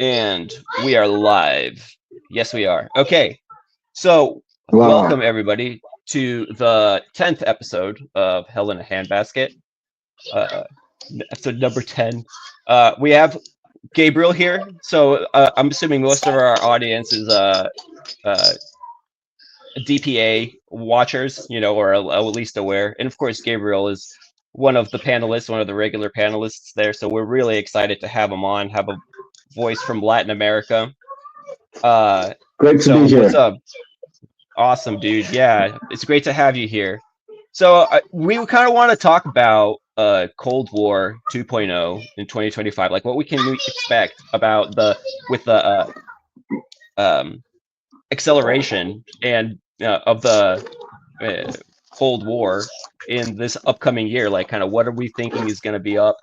And we are live. Yes, we are. Okay, so Wow. welcome everybody to the 10th episode of Hell in a Handbasket, uh, episode number 10. We have Gabriel here, so I'm assuming most of our audience is uh, DPA watchers, or at least aware. And of course, Gabriel is one of the panelists, one of the regular panelists there, so we're really excited to have him on, have a voice from Latin America. Uh, Great to so be what's here. up? Awesome, dude. Yeah, it's great to have you here. So we kind of want to talk about Cold War 2.0 in 2025, like what we can expect about the with the um, acceleration and of the uh, Cold War in this upcoming year. Like, kind of what are we thinking is going to be up?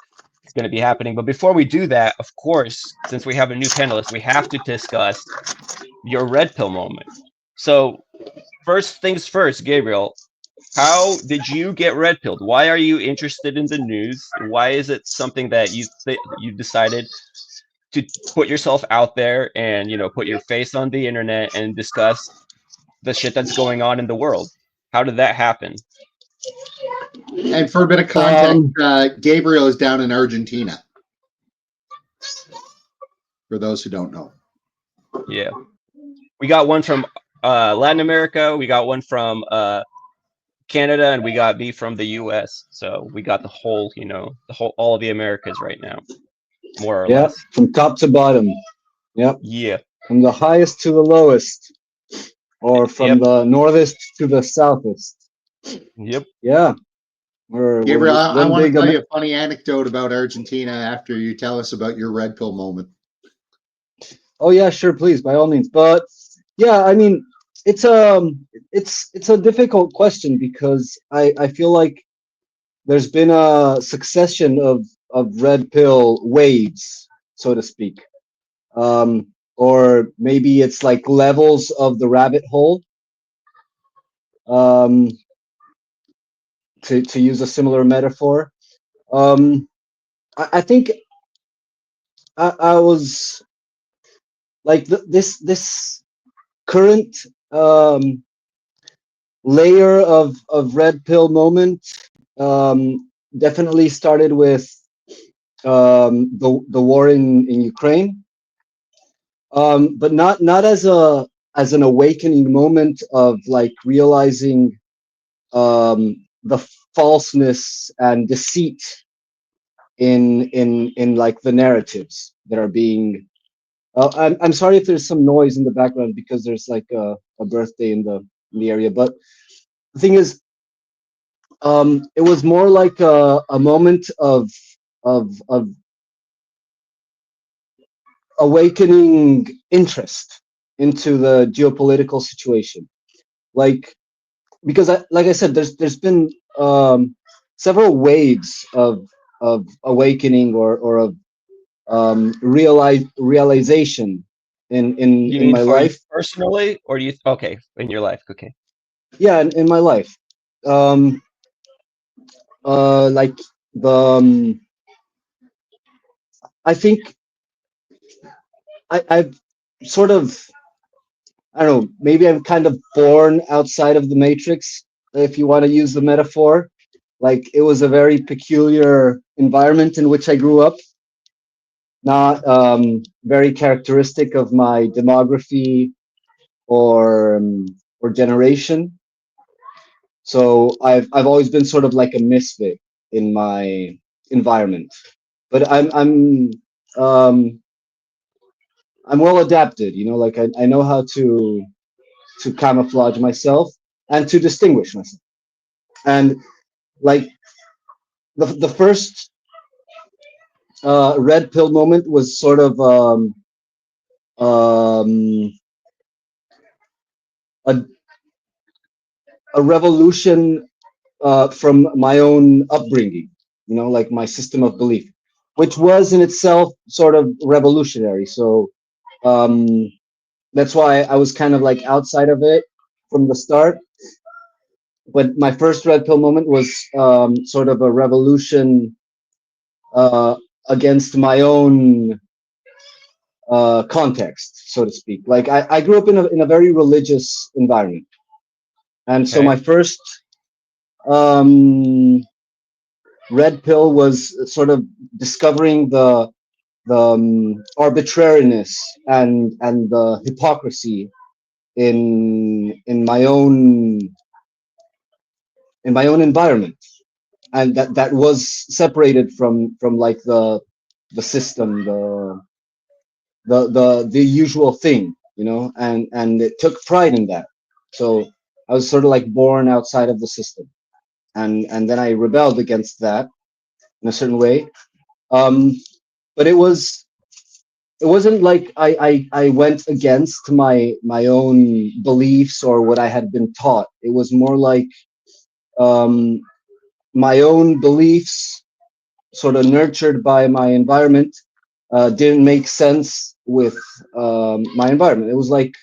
It's going to be happening. But before we do that, of course, since we have a new panelist, we have to discuss your red pill moment. So first things first, Gabriel, how did you get red pilled? Why are you interested in the news? Why is it something that you decided to put yourself out there and put your face on the internet and discuss the shit that's going on in the world? How did that happen? And for a bit of context, Um, Gabriel is down in Argentina, for those who don't know. Yeah, we got one from Latin America, we got one from Canada, and we got me from the US. So we got the whole all of the Americas right now, more or yeah, less. from top to bottom. Yep, Yeah. from the highest to the lowest, or from Yep. the northest to the southest. Yep. Yeah, we're Gabriel, I one want to big. tell you a funny anecdote about Argentina after you tell us about your red pill moment. Oh yeah, sure, please, by all means. But yeah, I mean, it's a difficult question because I feel like there's been a succession of red pill waves, so to speak. Or maybe it's like levels of the rabbit hole. Um, to use a similar metaphor. Um, I think I was like this current um, layer of red pill moment definitely started with the war in Ukraine, but not as an awakening moment of like realizing the falseness and deceit in like the narratives that are being. I'm sorry if there's some noise in the background because there's like a birthday in the area. But the thing is, it was more like a moment of awakening interest into the geopolitical situation. Like because like I said, there's been several waves of awakening or of realization You in mean my for you life. personally, or do you? Okay, in your life. Okay. Yeah, in my life. Um, like the I think I've sort of I don't know. Maybe I'm kind of born outside of the matrix, if you want to use the metaphor. Like it was a very peculiar environment in which I grew up, not very characteristic of my demography or generation. So I've always been sort of like a misfit in my environment, but um, I'm well adapted. You know, like I know how to camouflage myself and to distinguish myself. And like the first red pill moment was sort of um, a a revolution from my own upbringing, you know, like my system of belief, which was in itself sort of revolutionary. So um, that's why I was kind of like outside of it from the start. But my first red pill moment was sort of a revolution uh, against my own context, so to speak. Like I grew up in a very religious environment, and so Okay. my first um, red pill was sort of discovering the arbitrariness and the hypocrisy in my own environment, and that was separated from like the system, the usual thing, you know, and it took pride in that. So I was sort of like born outside of the system, and then I rebelled against that in a certain way. Um, but it wasn't like I went against my own beliefs or what I had been taught. It was more like um, my own beliefs, sort of nurtured by my environment, didn't make sense with my environment. It was like,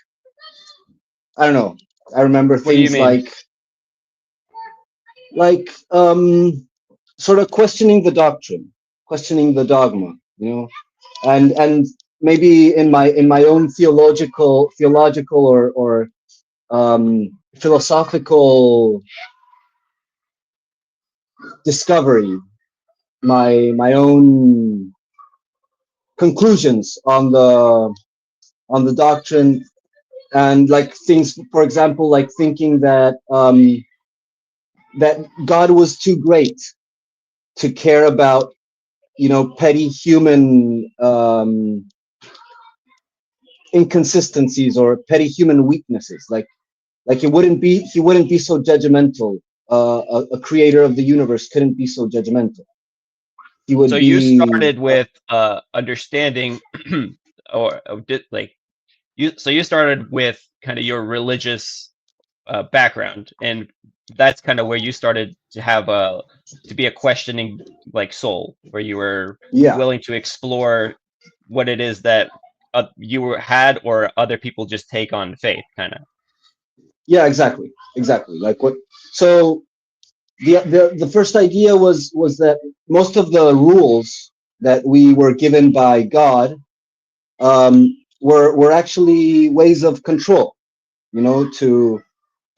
I don't know. I remember What do you things mean? like sort of questioning the doctrine, questioning the dogma, you know, and maybe in my own theological or philosophical discovery, my own conclusions on the doctrine, and like things, for example, like thinking that God was too great to care about, you know, petty human inconsistencies or petty human weaknesses. Like he wouldn't be so judgmental. A creator of the universe couldn't be so judgmental. He So would you be started with understanding, or did like you? So you started with kind of your religious background, and that's kind of where you started to have a to be a questioning like soul, where you were yeah, willing to explore what it is that you were had or other people just take on faith, kind of. yeah, exactly. Like what? So the first idea was that most of the rules that we were given by God were actually ways of control, you know, to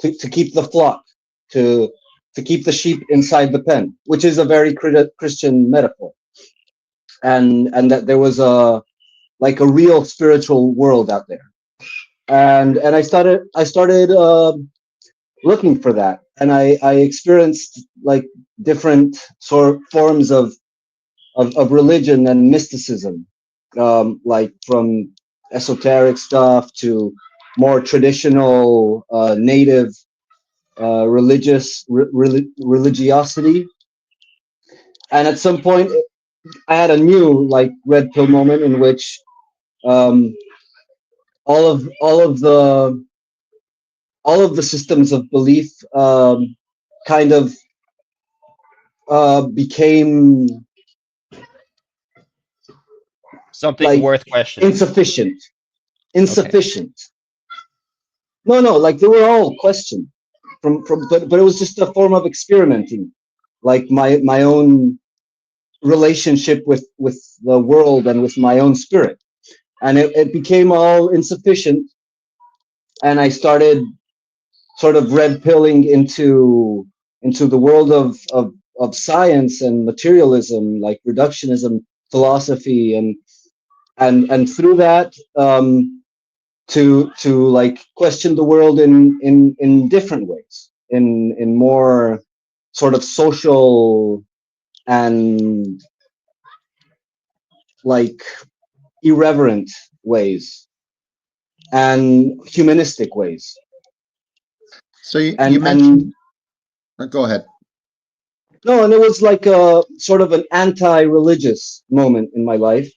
keep the flock, to to keep the sheep inside the pen, which is a very Christian metaphor, and that there was a like a real spiritual world out there, and I started looking for that, and I experienced like different sort forms of religion and mysticism, like from esoteric stuff to more traditional native religiosity. And at some point, I had a new like red pill moment in which um, all of the systems of belief kind of became Something like worth questioning. insufficient. Okay. Insufficient. No, like they were all questioned but it was just a form of experimenting, like my own relationship with the world and with my own spirit, and it became all insufficient, and I started sort of red pilling into the world of science and materialism, like reductionism philosophy, and through that to like question the world in different ways, in more sort of social and like irreverent ways and humanistic ways. So you And mentioned, go ahead. no, and it was like a sort of an anti-religious moment in my life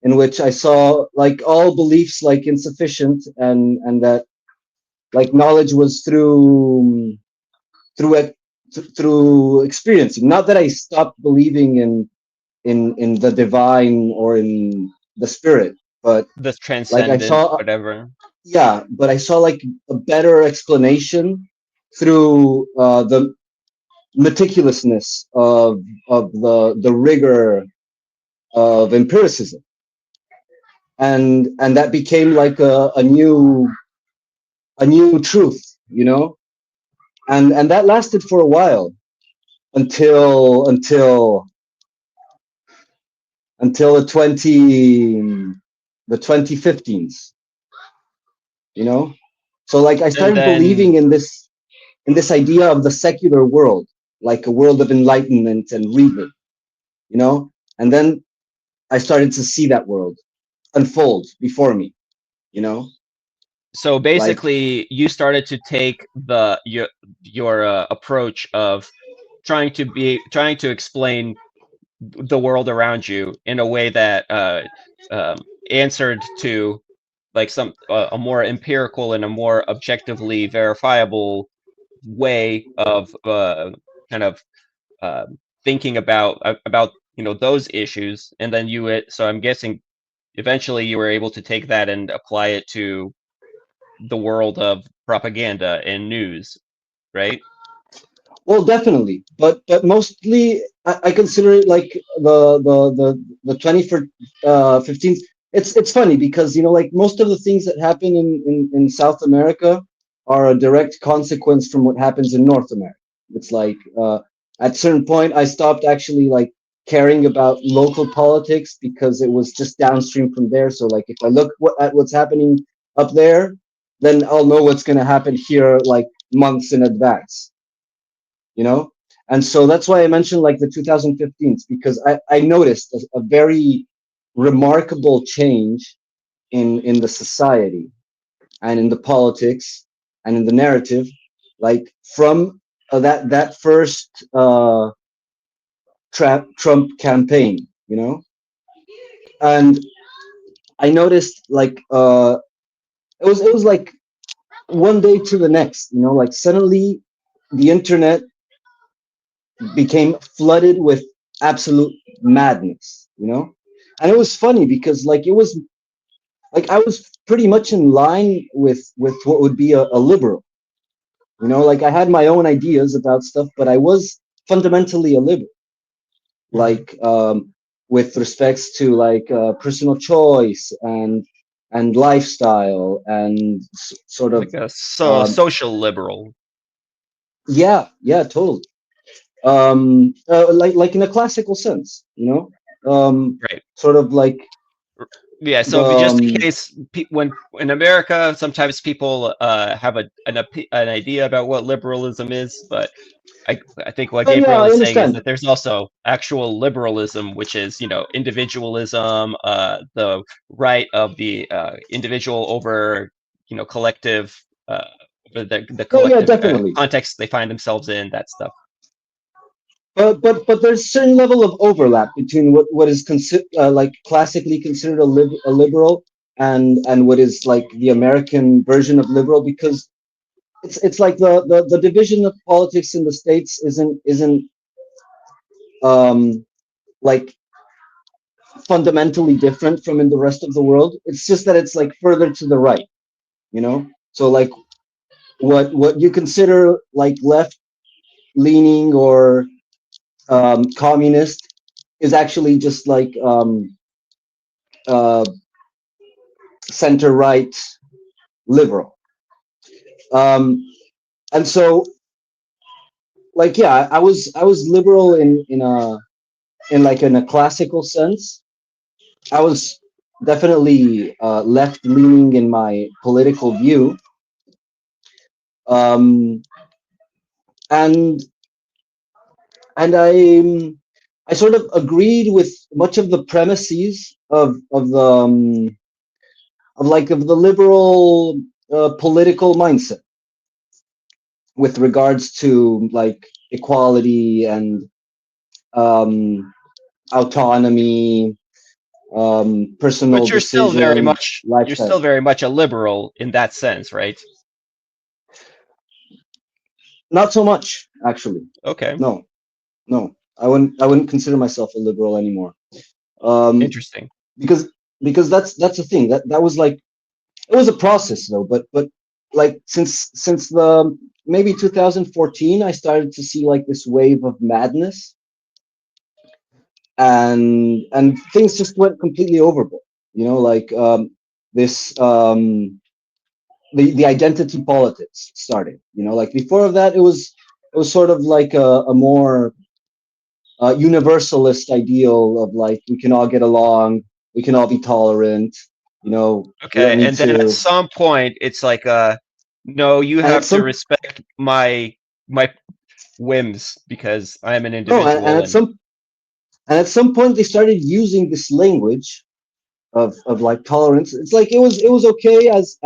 in which I saw like all beliefs like insufficient, and that like knowledge was through it through experiencing. Not that I stopped believing in the divine or in the spirit, but The like I transcendent, saw, whatever. yeah, but I saw like a better explanation through the meticulousness of the rigor of empiricism. and that became like a new truth, you know, and that lasted for a while until until the 2015s, you know. So like I And started then believing in this idea of the secular world, like a world of enlightenment and reason, you know. And then I started to see that world unfold before me, you know, so like basically you started to take your approach of trying to explain the world around you in a way that answered to like some a more empirical and a more objectively verifiable way of kind of uh, thinking about those issues, and then so I'm guessing eventually you were able to take that and apply it to the world of propaganda and news, right? well, definitely, but mostly I consider it like the 2015. It's funny because you know like most of the things that happen in South America are a direct consequence from what happens in North America. It's like at certain point I stopped actually like caring about local politics because it was just downstream from there. So like if I look at what's happening up there, then I'll know what's going to happen here like months in advance, you know. And so that's why I mentioned like the 2015s because I noticed a very remarkable change in the society and in the politics and in the narrative, like from that first Trump campaign, you know. And I noticed like it was like one day to the next, you know, like suddenly the internet became flooded with absolute madness, you know? And it was funny because like it was like I was pretty much in line with what would be a liberal, you know, like I had my own ideas about stuff, but I was fundamentally a liberal, Hmm. like with respects to like personal choice and lifestyle and sort of Like a um, social liberal, yeah, yeah, totally. Like in a classical sense, you know, right? sort of like Yeah, the so just in case when in America, sometimes people have an idea about what liberalism is, but I think what oh yeah, Gabriel I is saying is understand. that there's also actual liberalism, which is individualism, the right of the individual over collective, over the No, yeah, collective definitely. context they find themselves in, that stuff. But there's certain level of overlap between what is like classically considered a liberal and what is like the American version of liberal because it's like the division of politics in the states isn't um like fundamentally different from in the rest of the world. It's just that it's like further to the right, you know. So like what you consider like left leaning or communist is actually just like uh, center right liberal. Um, and so like yeah, I was liberal in like in a classical sense. I was definitely left leaning in my political view. Um, and I sort of agreed with much of the premises of the of the liberal political mindset with regards to like equality and um, autonomy, personal But decision, you're lifestyle. still very much a liberal in that sense, right? Not so much, actually. Okay, No, no, I wouldn't consider myself a liberal anymore. Um, interesting. because that's the thing that was like it was a process though, but like since the maybe 2014, I started to see like this wave of madness and things just went completely overboard. You know, like this the identity politics started. You know, like before of that, it was sort of like a more universalist ideal of like we can all get along, we can all be tolerant. You know, we don't Okay, need and then at to. some point, it's like, no, you And at have to some respect my whims because I am an no, individual, and and at some point they started using this language of like tolerance. It's like it was okay as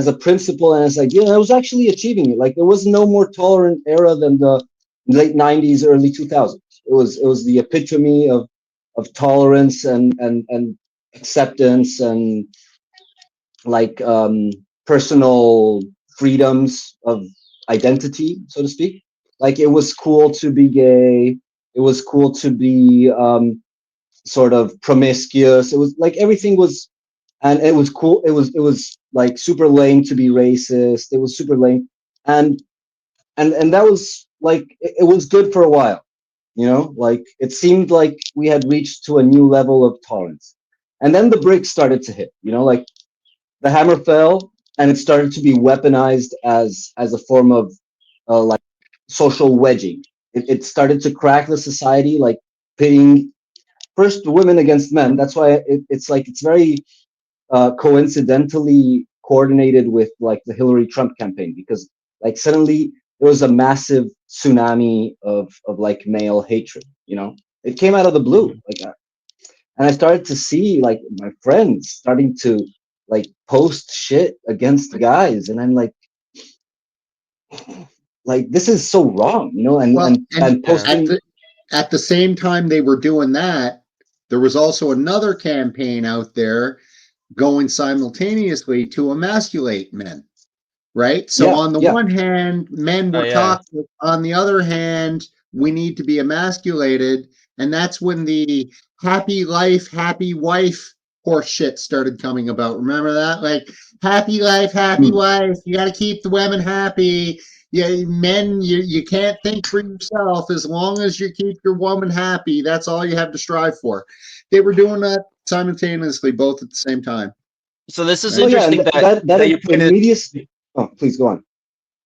a principle and as idea. And I was actually achieving it. Like there was no more tolerant era than the late '90s, early 2000s. It was the epitome of tolerance and acceptance and like personal freedoms of identity, so to speak. Like it was cool to be gay. It was cool to be sort of promiscuous. It was like everything was, and it was cool. It was like super lame to be racist. It was super lame, and and that was like it was good for a while. You know, like it seemed like we had reached to a new level of tolerance, and then the bricks started to hit. You know, like the hammer fell, and it started to be weaponized as a form of like social wedging. It started to crack the society, like pitting first women against men. That's why it's like it's very coincidentally coordinated with like the Hillary Trump campaign because like suddenly there was a massive tsunami of like male hatred. You know, it came out of the blue, Mhm. like, and I started to see like my friends starting to like post shit against guys, and I'm like this is so wrong, you know, Well, and and Yeah. at posting. the same time they were doing that, there was also another campaign out there going simultaneously to emasculate men, right? So Yeah, on the yeah. one hand, men Oh were yeah. toxic. On the other hand, we need to be emasculated, and that's when the happy life, happy wife horse shit started coming about. Remember that? Like happy life, happy Mm. wife. You got to keep the women happy. Yeah, men, you can't think for yourself as long as you keep your woman happy. That's all you have to strive for. They were doing that simultaneously, both at the same time, So this is Oh right? yeah, and interesting that you pointed. immediacy. Oh, please go on.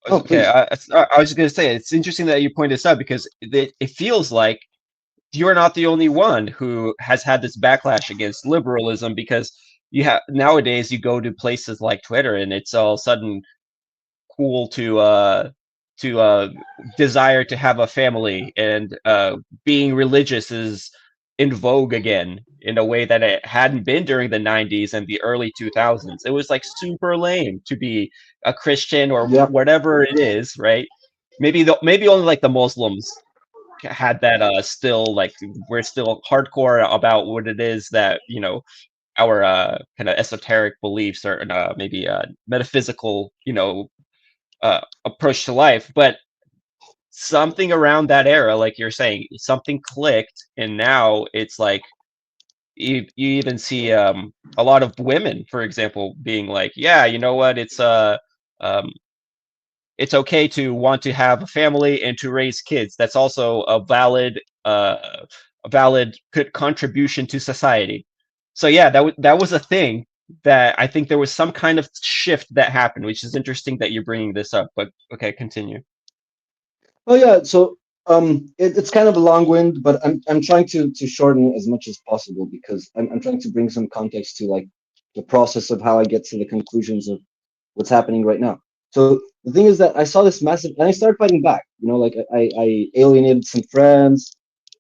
Oh, Okay, please. I was just gonna say it's interesting that you point this out because it feels like you're not the only one who has had this backlash against liberalism because you have nowadays you go to places like Twitter and it's all of a sudden cool to desire to have a family and being religious is in vogue again in a way that it hadn't been during the 90s and the early 2000s. It was like super lame to be a Christian or Yeah. whatever it is, right? Maybe only like the Muslims had that still like we're still hardcore about what it is that our kind of esoteric beliefs or maybe metaphysical approach to life, but something around that era, like you're saying, something clicked, and now it's like you even see a lot of women, for example, being like, yeah, you know what, um, it's okay to want to have a family and to raise kids. That's also a valid contribution to society. So yeah, that was a thing that I think there was some kind of shift that happened, which is interesting that you're bringing this up. But okay, continue. Oh yeah. So it's kind of a long wind, but I'm trying to shorten it as much as possible because I'm trying to bring some context to like the process of how I get to the conclusions of what's happening right now. So the thing is that I saw this massive, and I started fighting back. You know, like I alienated some friends,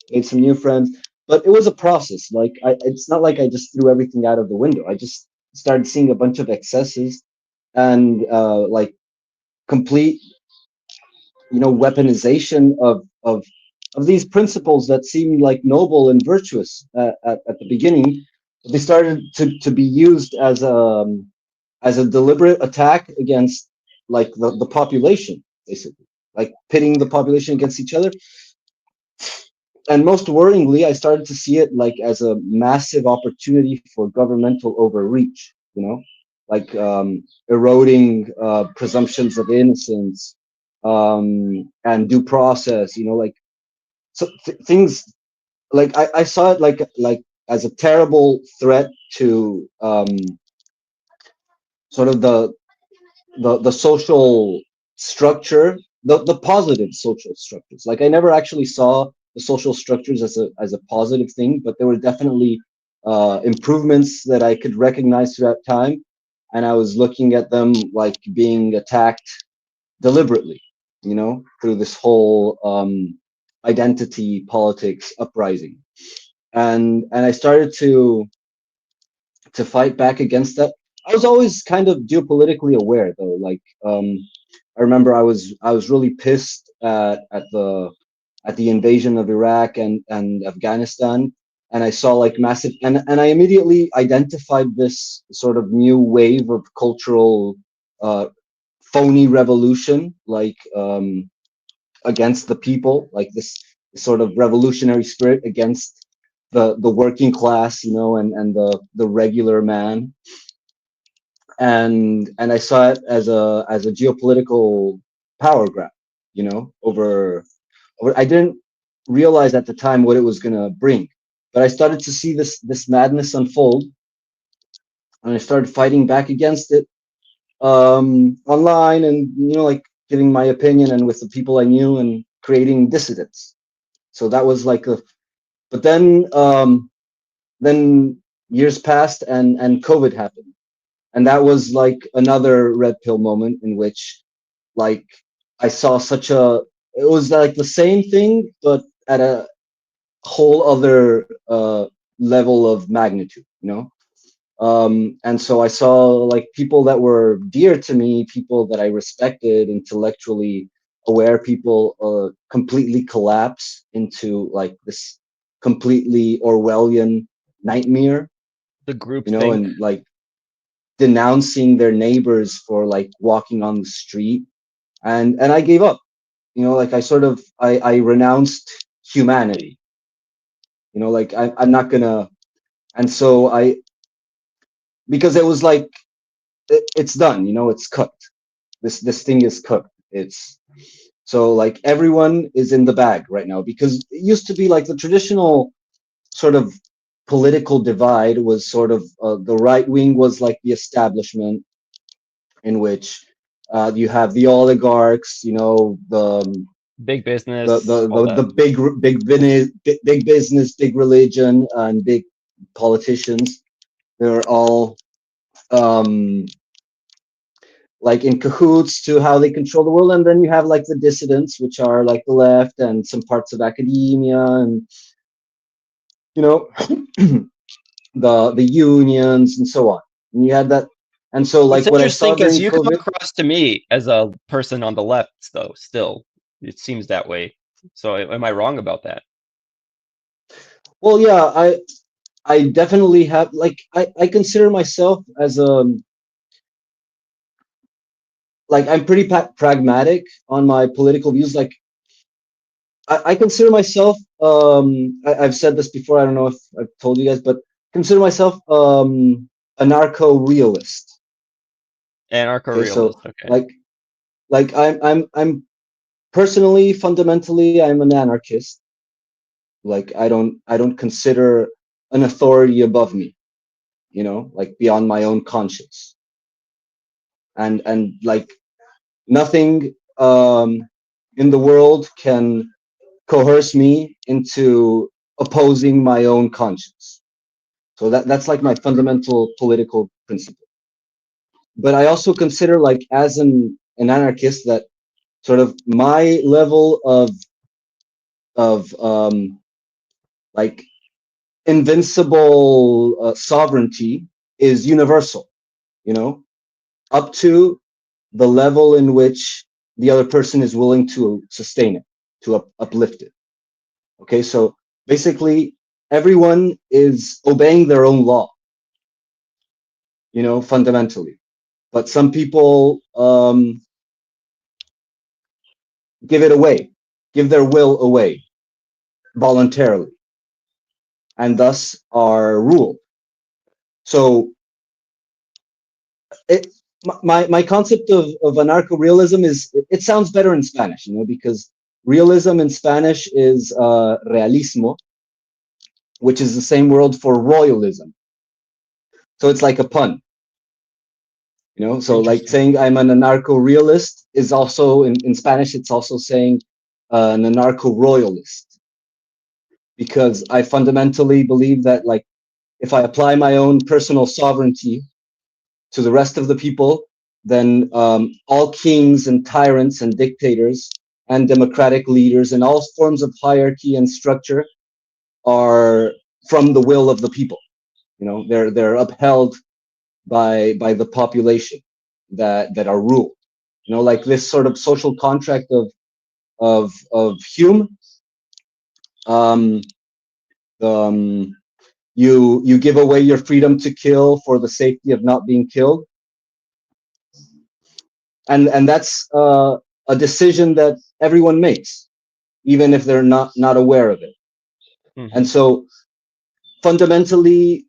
made some new friends, but it was a process. Like it's not like I just threw everything out of the window. I just started seeing a bunch of excesses and like complete, you know, weaponization of these principles that seemed like noble and virtuous at the beginning. They started to be used as a deliberate attack against like the population, basically, like pitting the population against each other. And most worryingly, I started to see it like as a massive opportunity for governmental overreach, you know, like eroding presumptions of innocence and due process, you know, like so things like I saw it like as a terrible threat to sort of the social structure, the positive social structures. Like I never actually saw the social structures as a positive thing, but there were definitely improvements that I could recognize throughout time, and I was looking at them like being attacked deliberately, you know, through this whole identity politics uprising, and I started to fight back against that. I was always kind of geopolitically aware though. Like I remember I was really pissed at the invasion of Iraq and Afghanistan, and I saw like massive, and I immediately identified this sort of new wave of cultural uh, phony revolution, like against the people, like this sort of revolutionary spirit against the working class, you know, and the regular man, and I saw it as a geopolitical power grab, you know, over. I didn't realize at the time what it was gonna bring, but I started to see this madness unfold, and I started fighting back against it online, and you know, like giving my opinion and with the people I knew and creating dissidents. So that was like a. But then years passed and COVID happened, and that was like another red pill moment in which like I saw such a. It was like the same thing, but at a whole other level of magnitude, you know. And so I saw like people that were dear to me, people that I respected, intellectually aware people, completely collapse into like this completely Orwellian nightmare, The group you know, think. and like denouncing their neighbors for like walking on the street, and I gave up, you know, like I renounced humanity, you know, like I'm not gonna. And so I, because it was like it's done, you know, it's cooked. This thing is cooked. It's so like everyone is in the bag right now, because it used to be like the traditional sort of political divide was sort of the right wing was like the establishment, in which you have the oligarchs, you know, Big business, all the that. big business, big religion, and big politicians. They're all um, like in cahoots to how they control the world, and then you have like the dissidents, which are like the left and some parts of academia, and you know, the unions and so on. And you had that, and so It's like what I interesting saw because during you come COVID. across to me as a person on the left, though, still. It seems that way. So am I wrong about that? Well, yeah, I definitely have like I consider myself as a like I'm pretty pragmatic on my political views. Like I consider myself I've said this before. I don't know if I've told you guys, but consider myself anarcho realist. Okay, so Anarcho-realist, okay. like I'm personally, fundamentally, I'm an anarchist. Like I don't consider an authority above me, you know, like beyond my own conscience, and like nothing in the world can coerce me into opposing my own conscience. So that's like my fundamental political principle. But I also consider like as an anarchist that sort of my level of like invincible sovereignty is universal, you know, up to the level in which the other person is willing to sustain it, to uplift it. Okay, so basically everyone is obeying their own law, you know, fundamentally. But some people give it away, give their will away voluntarily, and thus are ruled. So it, my concept of anarcho realism is it sounds better in Spanish, you know, because realism in Spanish is realismo, which is the same word for royalism. So it's like a pun, you know. So like Interesting. saying I'm an anarcho-realist is also in Spanish. It's also saying an anarcho-royalist, because I fundamentally believe that like if I apply my own personal sovereignty to the rest of the people, then all kings and tyrants and dictators and democratic leaders and all forms of hierarchy and structure are from the will of the people. You know, they're upheld by the population that are ruled. You know, like this sort of social contract of Hume. Um, um, you give away your freedom to kill for the safety of not being killed, and that's a decision that everyone makes, even if they're not aware of it. Hmm. And so fundamentally,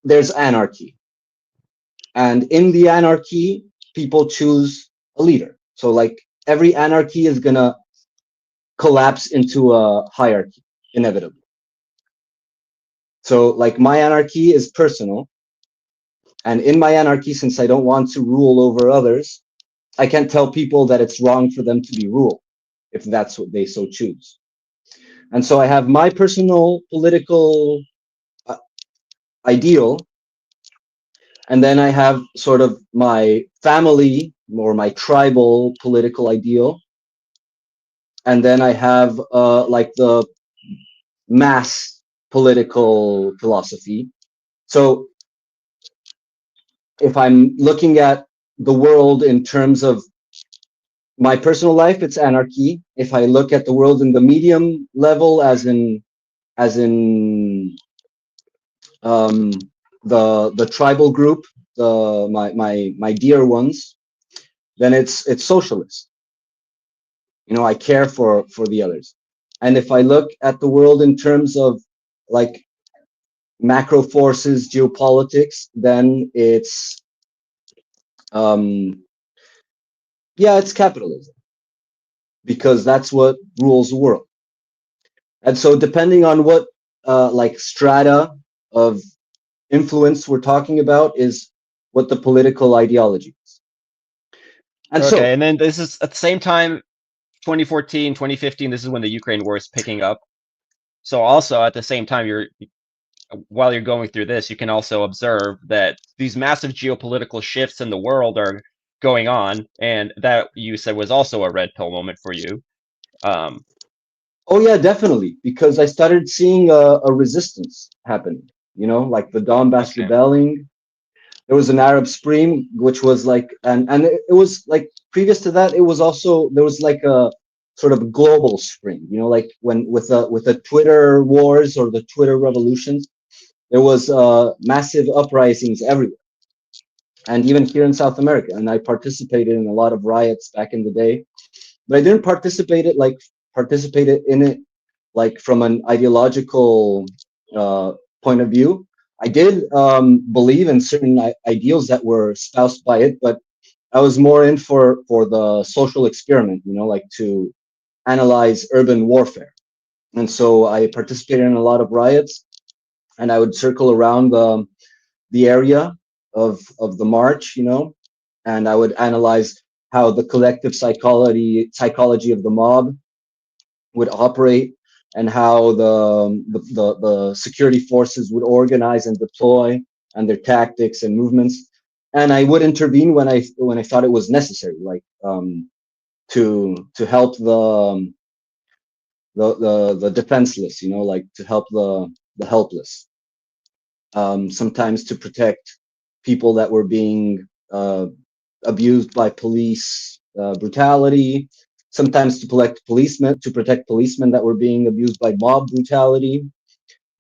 there's anarchy, and in the anarchy, people choose a leader. So like every anarchy is gonna collapse into a hierarchy inevitably. So like my anarchy is personal, and in my anarchy, since I don't want to rule over others, I can't tell people that it's wrong for them to be ruled if that's what they so choose. And so I have my personal political uh, ideal, and then I have sort of my family or my tribal political ideal, and then I have like the mass political philosophy. So if I'm looking at the world in terms of my personal life, it's anarchy. If I look at the world in the medium level, as in um, the tribal group, my dear ones, then it's socialist. You know, I care for the others. And if I look at the world in terms of like macro forces, geopolitics, then it's um, yeah, it's capitalism, because that's what rules the world. And so depending on what like strata of influence we're talking about is what the political ideology is. And Okay, so, and then this is at the same time, 2014, 2015. This is when the Ukraine war is picking up. So also at the same time, while you're going through this, you can also observe that these massive geopolitical shifts in the world are going on, and that you said was also a red pill moment for you. Um, oh yeah, definitely, because I started seeing a resistance happen, you know, like the Donbass okay, rebelling. There was an Arab Spring, which was like, and it was like previous to that, it was also there was like a sort of global spring, you know, like when with the Twitter wars or the Twitter revolutions, there was massive uprisings everywhere, and even here in South America. And I participated in a lot of riots back in the day, but I didn't participate in it like from an ideological uh, point of view. I did believe in certain ideals that were espoused by it, but I was more in for the social experiment, you know, like to analyze urban warfare. And so I participated in a lot of riots, and I would circle around the area of the march, you know, and I would analyze how the collective psychology of the mob would operate, and how the security forces would organize and deploy, and their tactics and movements. And I would intervene when I thought it was necessary, like to help the defenseless, you know, like to help the helpless. Sometimes to protect people that were being abused by police brutality. Sometimes to protect policemen that were being abused by mob brutality,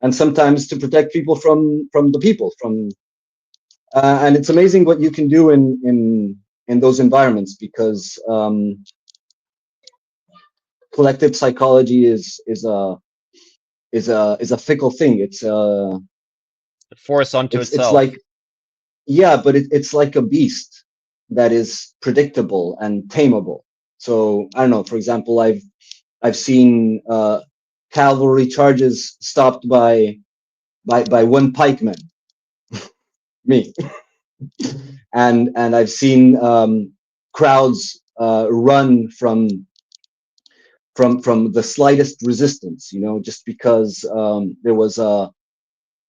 and sometimes to protect people from the people. And it's amazing what you can do in those environments, because collective psychology is a fickle thing. the force unto It's itself. like, yeah, but it's like a beast that is predictable and tameable. So I don't know. For example, I've seen cavalry charges stopped by one pikeman, me, and I've seen crowds run from the slightest resistance, just because there was a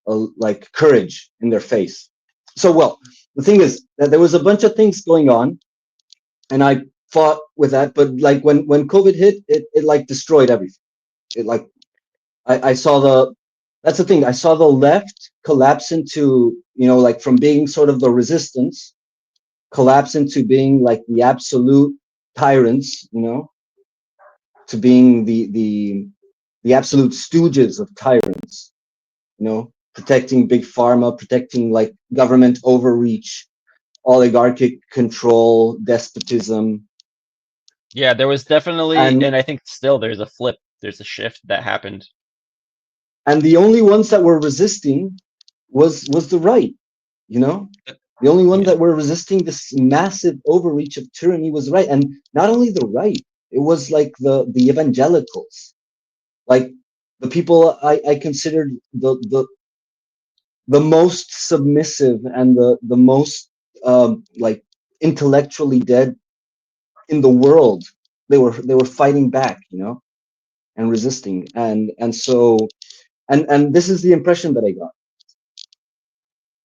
like courage in their face. So, well, the thing is that there was a bunch of things going on, and I fought with that. But like when COVID hit, it like destroyed everything. It like I saw the that's the thing. I saw the left collapse into, like from being sort of the resistance, collapse into being like the absolute tyrants, to being the absolute stooges of tyrants, protecting big pharma, protecting like government overreach, oligarchic control, despotism. Yeah, there was definitely, And and I think still there's a flip, there's a shift that happened. the only ones that were resisting was the right, you know? The only one Yeah. that were resisting this massive overreach of tyranny was right. And not only the right, it was like the evangelicals, like the people I considered the most submissive and the most like intellectually dead in the world. They were fighting back, and resisting. And so and this is the impression that I got,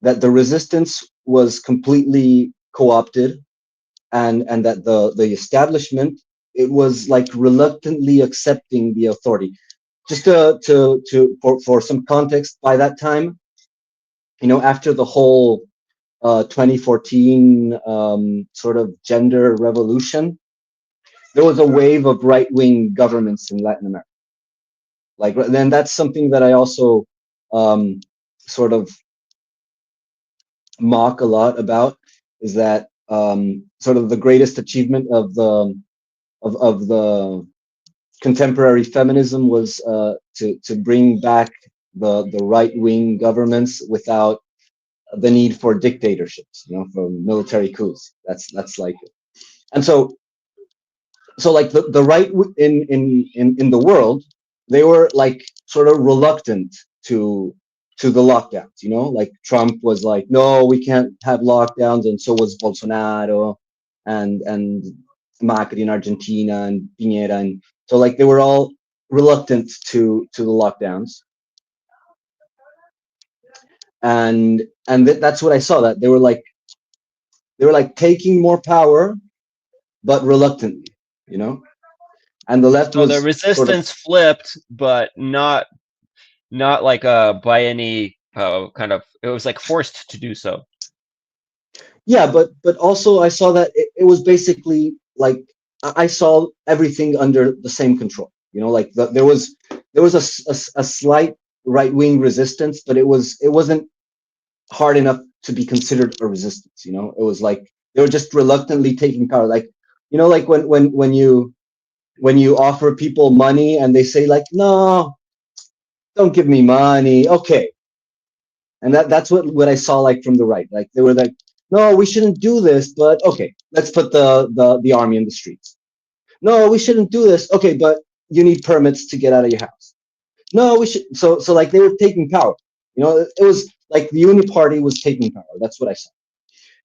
that the resistance was completely co-opted, and that the establishment, it was like reluctantly accepting the authority. Just for some context, by that time, after the whole 2014 sort of gender revolution, there was a wave of right-wing governments in Latin America. Like, then that's something that I also sort of mock a lot about, is that sort of the greatest achievement of the contemporary feminism was to bring back the right-wing governments without the need for dictatorships, for military coups. That's like it. And so like the right in the world, they were like sort of reluctant to the lockdowns, like Trump was like, no, we can't have lockdowns, and so was Bolsonaro and Macri in Argentina and Piñera, and so like they were all reluctant to the lockdowns. And that's what I saw, that they were like taking more power, but reluctantly, you know and the left So the was sort of, resistance flipped, but not like by any kind of, it was like forced to do so. yeah, but also I saw that it was basically like I saw everything under the same control, like there was a slight right-wing resistance, but it wasn't hard enough to be considered a resistance. It was like they were just reluctantly taking power, like, like when you offer people money and they say like, no, don't give me money, okay. And that's what I saw, like, from the right. Like, they were like, no, we shouldn't do this, but okay, let's put the army in the streets. No, we shouldn't do this, okay, but you need permits to get out of your house. No, we should. So like they were taking power. It was like the Party was taking power. That's what I saw.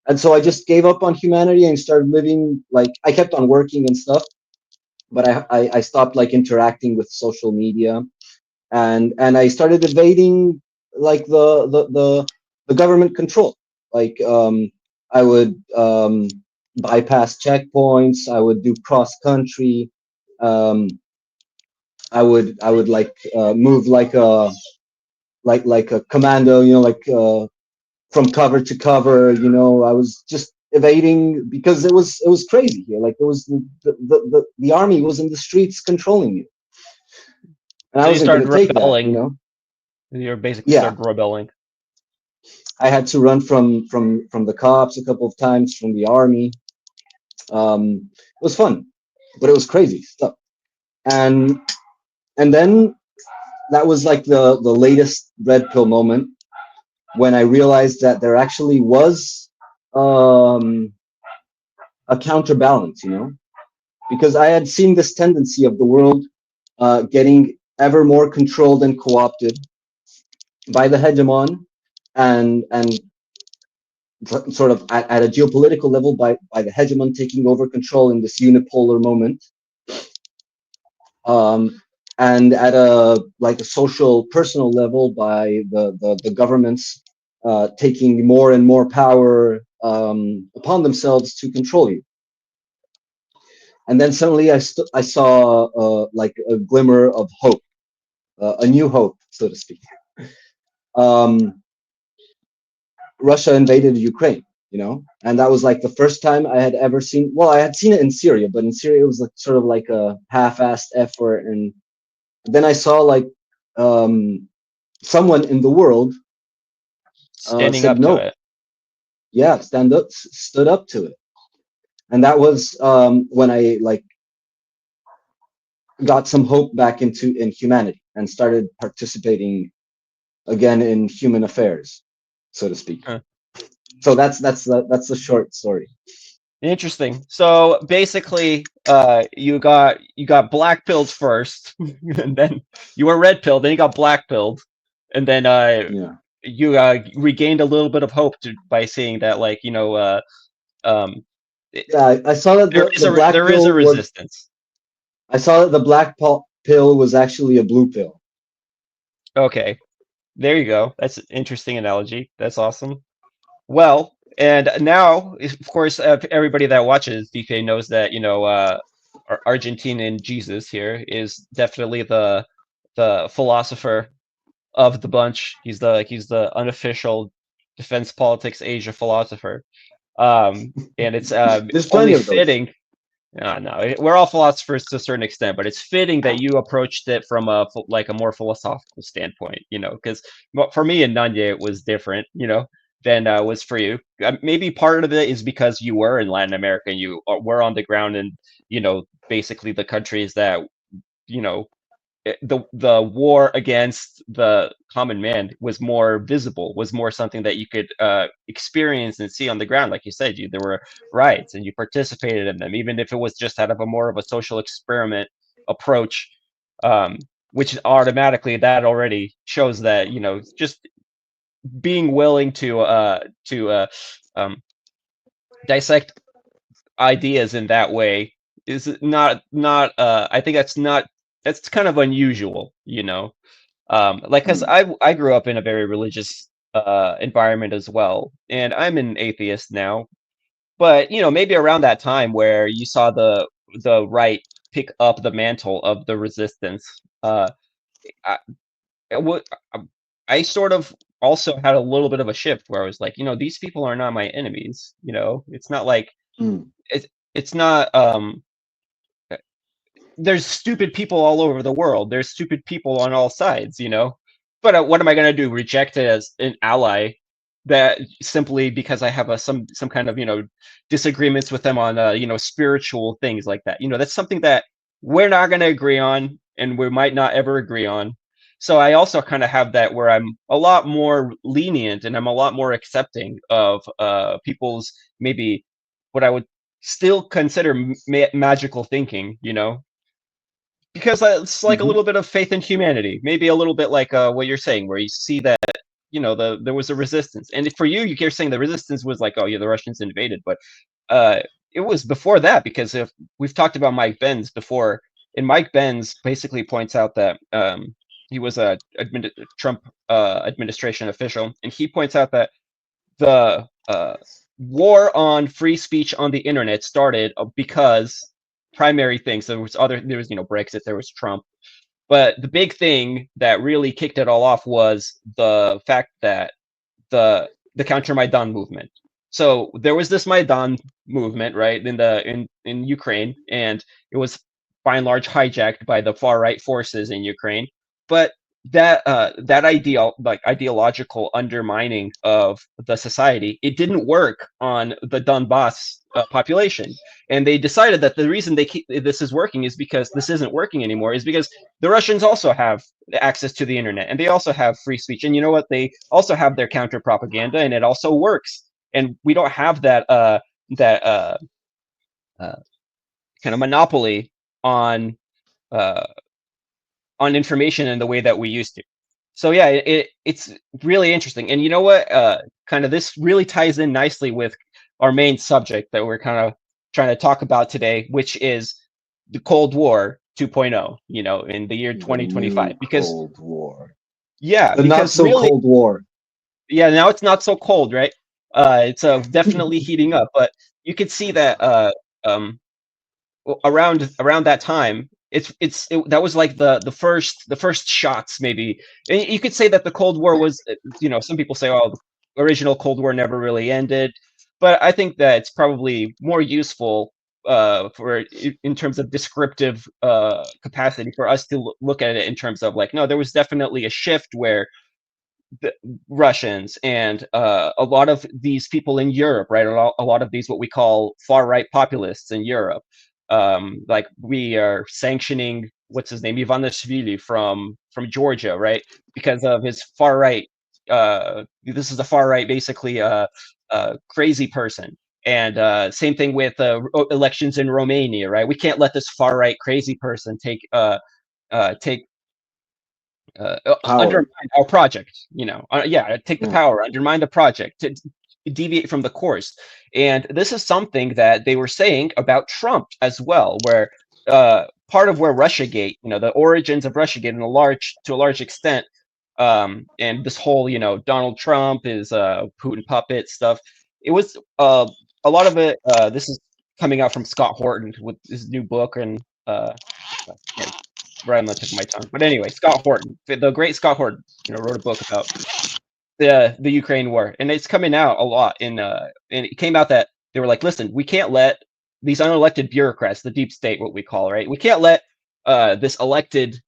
And so I just gave up on humanity and started living, like, I kept on working and stuff, but I stopped like interacting with social media, and I started evading like the government control. Like, I would bypass checkpoints. I would do cross country. Um, I would like move like a commando. Like from cover to cover. I was just evading because it was crazy here. Like, there was the army was in the streets controlling you, and I So you wasn't going started to take that. rebelling. You basically Yeah. started rebelling. I had to run from the cops a couple of times, from the army. It was fun, but it was crazy stuff. And then that was like the latest red pill moment, when I realized that there actually was um, a counterbalance, because I had seen this tendency of the world getting ever more controlled and co-opted by the hegemon, and sort of at a geopolitical level by the hegemon taking over control in this unipolar moment, and at a like a social personal level by the governments taking more and more power upon themselves to control you. And then suddenly I saw like a glimmer of hope, a new hope, so to speak. Um, Russia invaded Ukraine, and that was like the first time I had ever seen. Well, I had seen it in Syria, but in Syria it was like sort of like a half-assed effort, and then I saw like someone in the world Standing said up to no, it. yeah, stood up to it, and that was when I like got some hope back in humanity and started participating again in human affairs, so to speak. Huh. So that's the short story. Interesting. So basically, you got black pilled first, and then you were red pilled, then you got black pilled, and then Yeah, you regained a little bit of hope by seeing that, like, um, it- yeah. I saw that the black there is a pill was. resistance. I saw that the pill was actually a blue pill. Okay, there you go. That's an interesting analogy. That's awesome. Well, and now, of course, everybody that watches DK knows that, Argentinian Jesus here is definitely the philosopher of the bunch. He's the unofficial defense politics Asia philosopher. And it's There's only plenty of those. fitting. No, we're all philosophers to a certain extent, but it's fitting that you approached it from like a more philosophical standpoint, because for me in Nanya it was different, than was for you. Maybe part of it is because you were in Latin America and you were on the ground, and basically the countries that you know the war against the common man was more visible, was more something that you could experience and see on the ground. Like you said, there were riots and you participated in them, even if it was just out of a more of a social experiment approach, which automatically that already shows that, just being willing to dissect ideas in that way is not I think that's kind of unusual, like, because Hmm. I grew up in a very religious environment as well, and I'm an atheist now. But maybe around that time where you saw the right pick up the mantle of the resistance, I, it would I sort of also had a little bit of a shift where I was like, these people are not my enemies. It's not like Hmm. it's not there's stupid people all over the world. There's stupid people on all sides. But what am I going to do? Reject it as an ally that simply because I have some kind of disagreements with them on spiritual things like that. That's something that we're not going to agree on, and we might not ever agree on. So I also kind of have that where I'm a lot more lenient and I'm a lot more accepting of people's maybe what I would still consider magical thinking. Because it's like a Hmm. little bit of faith in humanity, maybe a little bit like what you're saying, where you see that there was a resistance, and for you, you're saying the resistance was like, oh yeah, the Russians invaded, but uh, it was before that, because if we've talked about Mike Benz before, and Mike Benz basically points out that he was a Trump administration official, and he points out that the war on free speech on the internet started because primary things. There was Brexit, there was Trump, but the big thing that really kicked it all off was the fact that the counter Maidan movement. So there was this Maidan movement, right, in Ukraine, and it was by and large hijacked by the far right forces in Ukraine. But that ideological undermining of the society, it didn't work on the Donbass population, and they decided that the reason this is working is because this isn't working anymore is because the Russians also have access to the internet, and they also have free speech, and you know what, they also have their counter propaganda, and it also works, and we don't have that uh, kind of monopoly on uh, on information in the way that we used to. So yeah, it's really interesting. And you know what? Kind of this really ties in nicely with our main subject that we're kind of trying to talk about today, which is the Cold War 2.0, you know, in the year The 2025. new Because Cold War, yeah, the not because so really, cold war. yeah, now it's not so cold, right? It's definitely heating up, but you can see that um, around that time, that was like the first shots, maybe. And you could say that the Cold War was, you know, some people say, oh, the original Cold War never really ended, but I think that it's probably more useful in terms of descriptive capacity for us to look at it in terms of like, no, there was definitely a shift where the Russians and a lot of these people in Europe, right? A lot of these what we call far right populists in Europe, like we are sanctioning what's his name, Ivanishvili from Georgia, right? Because of his far right. This is a far right, basically crazy person. And same thing with elections in Romania, right? We can't let this far right crazy person take undermine Power. our project, you know. Yeah, take the Yeah. power, undermine the project, to deviate from the course. And this is something that they were saying about Trump as well, where part of where Russiagate, you know, the origins of Russiagate to a large extent, and this whole, you know, Donald Trump is Putin puppet stuff. It was a lot of it. This is coming out from Scott Horton with his new book, and yeah, right on the tip of my tongue. But anyway, Scott Horton, the great Scott Horton, you know, wrote a book about the Ukraine war, and it's coming out a lot. And it came out that they were like, listen, we can't let these unelected bureaucrats, the deep state, what we call, right? We can't let this elected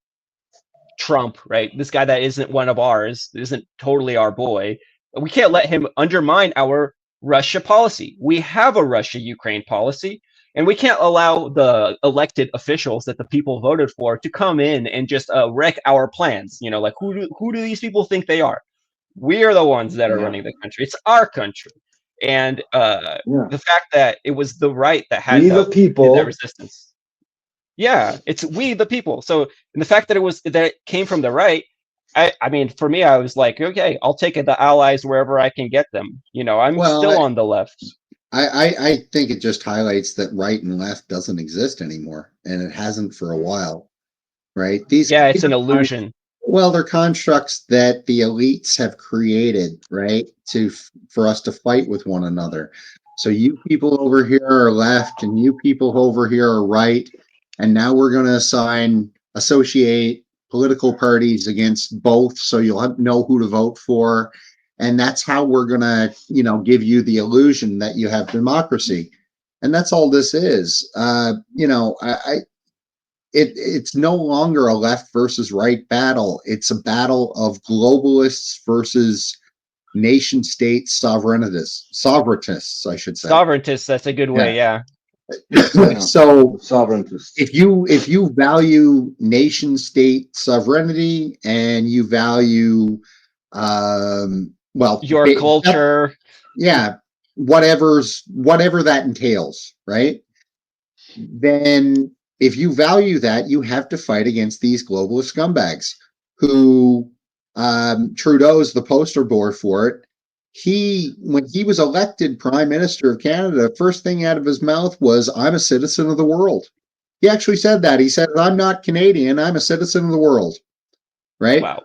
Trump, right? This guy that isn't one of ours, isn't totally our boy. We can't let him undermine our Russia policy. We have a Russia Ukraine policy, and we can't allow the elected officials that the people voted for to come in and just wreck our plans. You know, like who do these people think they are? We are the ones that are Yeah. running the country. It's our country, and Yeah. the fact that it was the right that We the did that people. resistance. Yeah, it's we the people. So, and the fact that it came from the right, I mean, for me, I was like, okay, I'll take the allies wherever I can get them. You know, I'm Well, still on the left. I think it just highlights that right and left doesn't exist anymore, and it hasn't for a while, right? Yeah, it's These an are illusion. well, they're constructs that the elites have created, right, for us to fight with one another. So you people over here are left, and you people over here are right, and now we're going to associate political parties against both, so you'll know who to vote for, and that's how we're going to, give you the illusion that you have democracy, and that's all this is. It's no longer a left versus right battle. It's a battle of globalists versus nation state sovereigntists, I should say. Sovereigntists, that's a good way. Yeah. Yeah. Yeah. So The sovereigntists. if you value nation state sovereignty and you value well, Your culture. yeah, whatever that entails, right? Then if you value that, you have to fight against these globalist scumbags who Trudeau's the poster boy for it. When he was elected Prime Minister of Canada, first thing out of his mouth was, I'm a citizen of the world. He actually said that. He said, I'm not Canadian, I'm a citizen of the world. Right? Wow.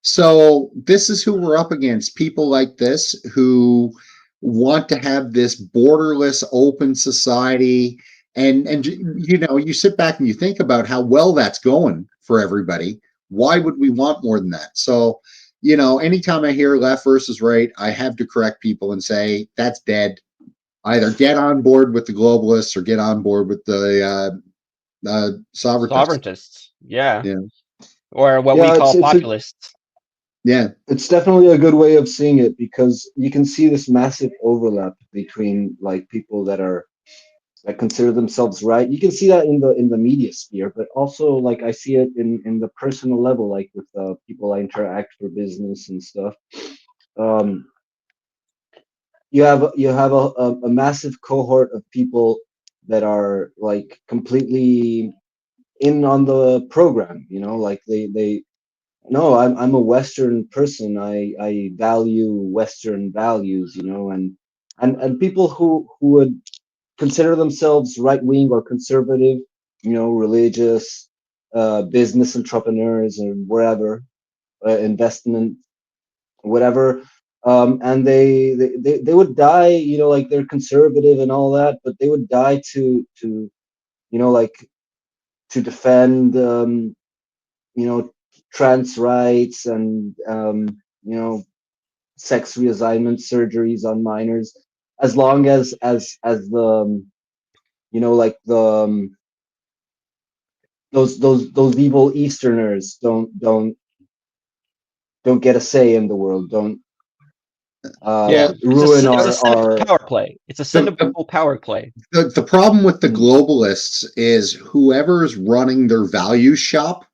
So this is who we're up against. People like this who want to have this borderless open society. And you sit back and you think about how well that's going for everybody. Why would we want more than that? So, anytime I hear left versus right, I have to correct people and say that's dead. Either get on board with the globalists or get on board with the sovereigntists. Sovereigntists. Yeah. Yeah. Or what we Yeah, call populists. Yeah. it's definitely a good way of seeing it because you can see this massive overlap between like people that consider themselves right. You can see that in the media sphere, but also like I see it in the personal level, like with people I interact for business and stuff. Um, you have a massive cohort of people that are like completely in on the program. You know, like they no, I'm a Western person. I value Western values. You know, and people who would consider themselves right wing or conservative, you know, religious, business entrepreneurs or wherever, investment, whatever. And they would die, you know, like they're conservative and all that, but they would die to you know, like to defend, you know, trans rights and, you know, sex reassignment surgeries on minors, as long as the, you know, like the, those evil Easterners don't get a say in the world, don't Yeah, ruin It's a cynical our power play. It's a the, cynical power play. the problem with the Mm. globalists is whoever's running their values shop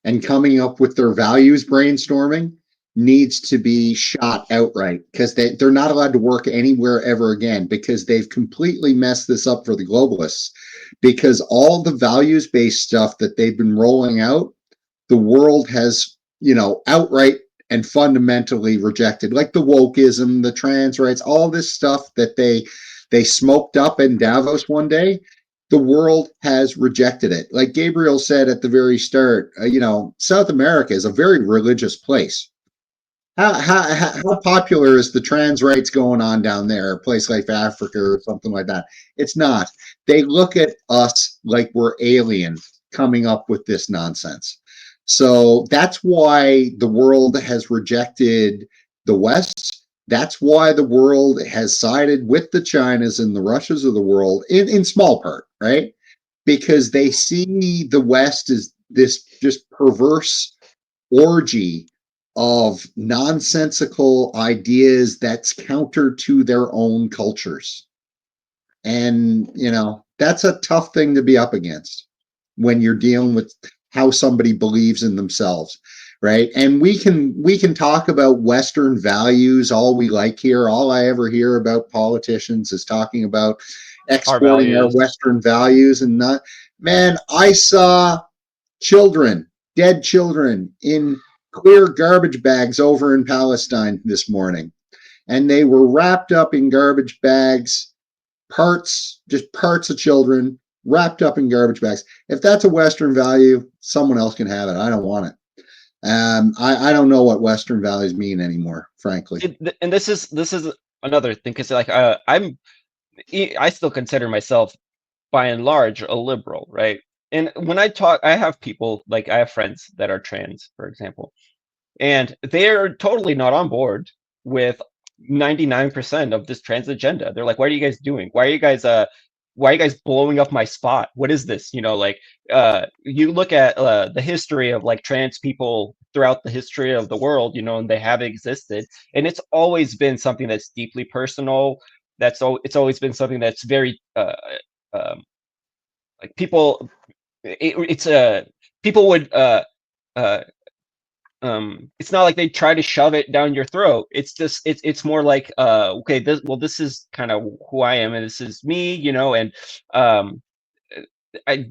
and coming up with their values brainstorming needs to be shot outright because they're not allowed to work anywhere ever again because they've completely messed this up for the globalists because all the values based stuff that they've been rolling out, the world has, you know, outright and fundamentally rejected, like the wokeism, the trans rights, all this stuff that they smoked up in Davos one day. The world has rejected it. Like Gabriel said at the very start, you know, South America is a very religious place. How popular is the trans rights going on down there, a place like Africa or something like that? It's not. They look at us like we're aliens coming up with this nonsense. So that's why the world has rejected the West. That's why the world has sided with the Chinas and the Russias of the world in small part, right? Because they see the West as this just perverse orgy of nonsensical ideas that's counter to their own cultures. And, you know, that's a tough thing to be up against when you're dealing with how somebody believes in themselves, right? And we can talk about Western values all we like here. All I ever hear about politicians is talking about Our exporting our values. Western values and not. Man, I saw children, dead children, in clear garbage bags over in Palestine this morning. And they were wrapped up in garbage bags, just parts of children wrapped up in garbage bags. If that's a Western value, someone else can have it. I don't want it. I don't know what Western values mean anymore, frankly. And this is another thing because like I still consider myself by and large a liberal, right? And when I talk, I have people like I have friends that are trans, for example, and they're totally not on board with 99% of this trans agenda. They're like, what are you guys doing? Why are you guys blowing up my spot? What is this? You know, like you look at the history of like trans people throughout the history of the world, you know, and they have existed, and it's always been something that's deeply personal. It's always been something that's very um, like people it's people would uh it's not like they try to shove it down your throat. It's just it's more like okay, this is kind of who I am and this is me, you know. And um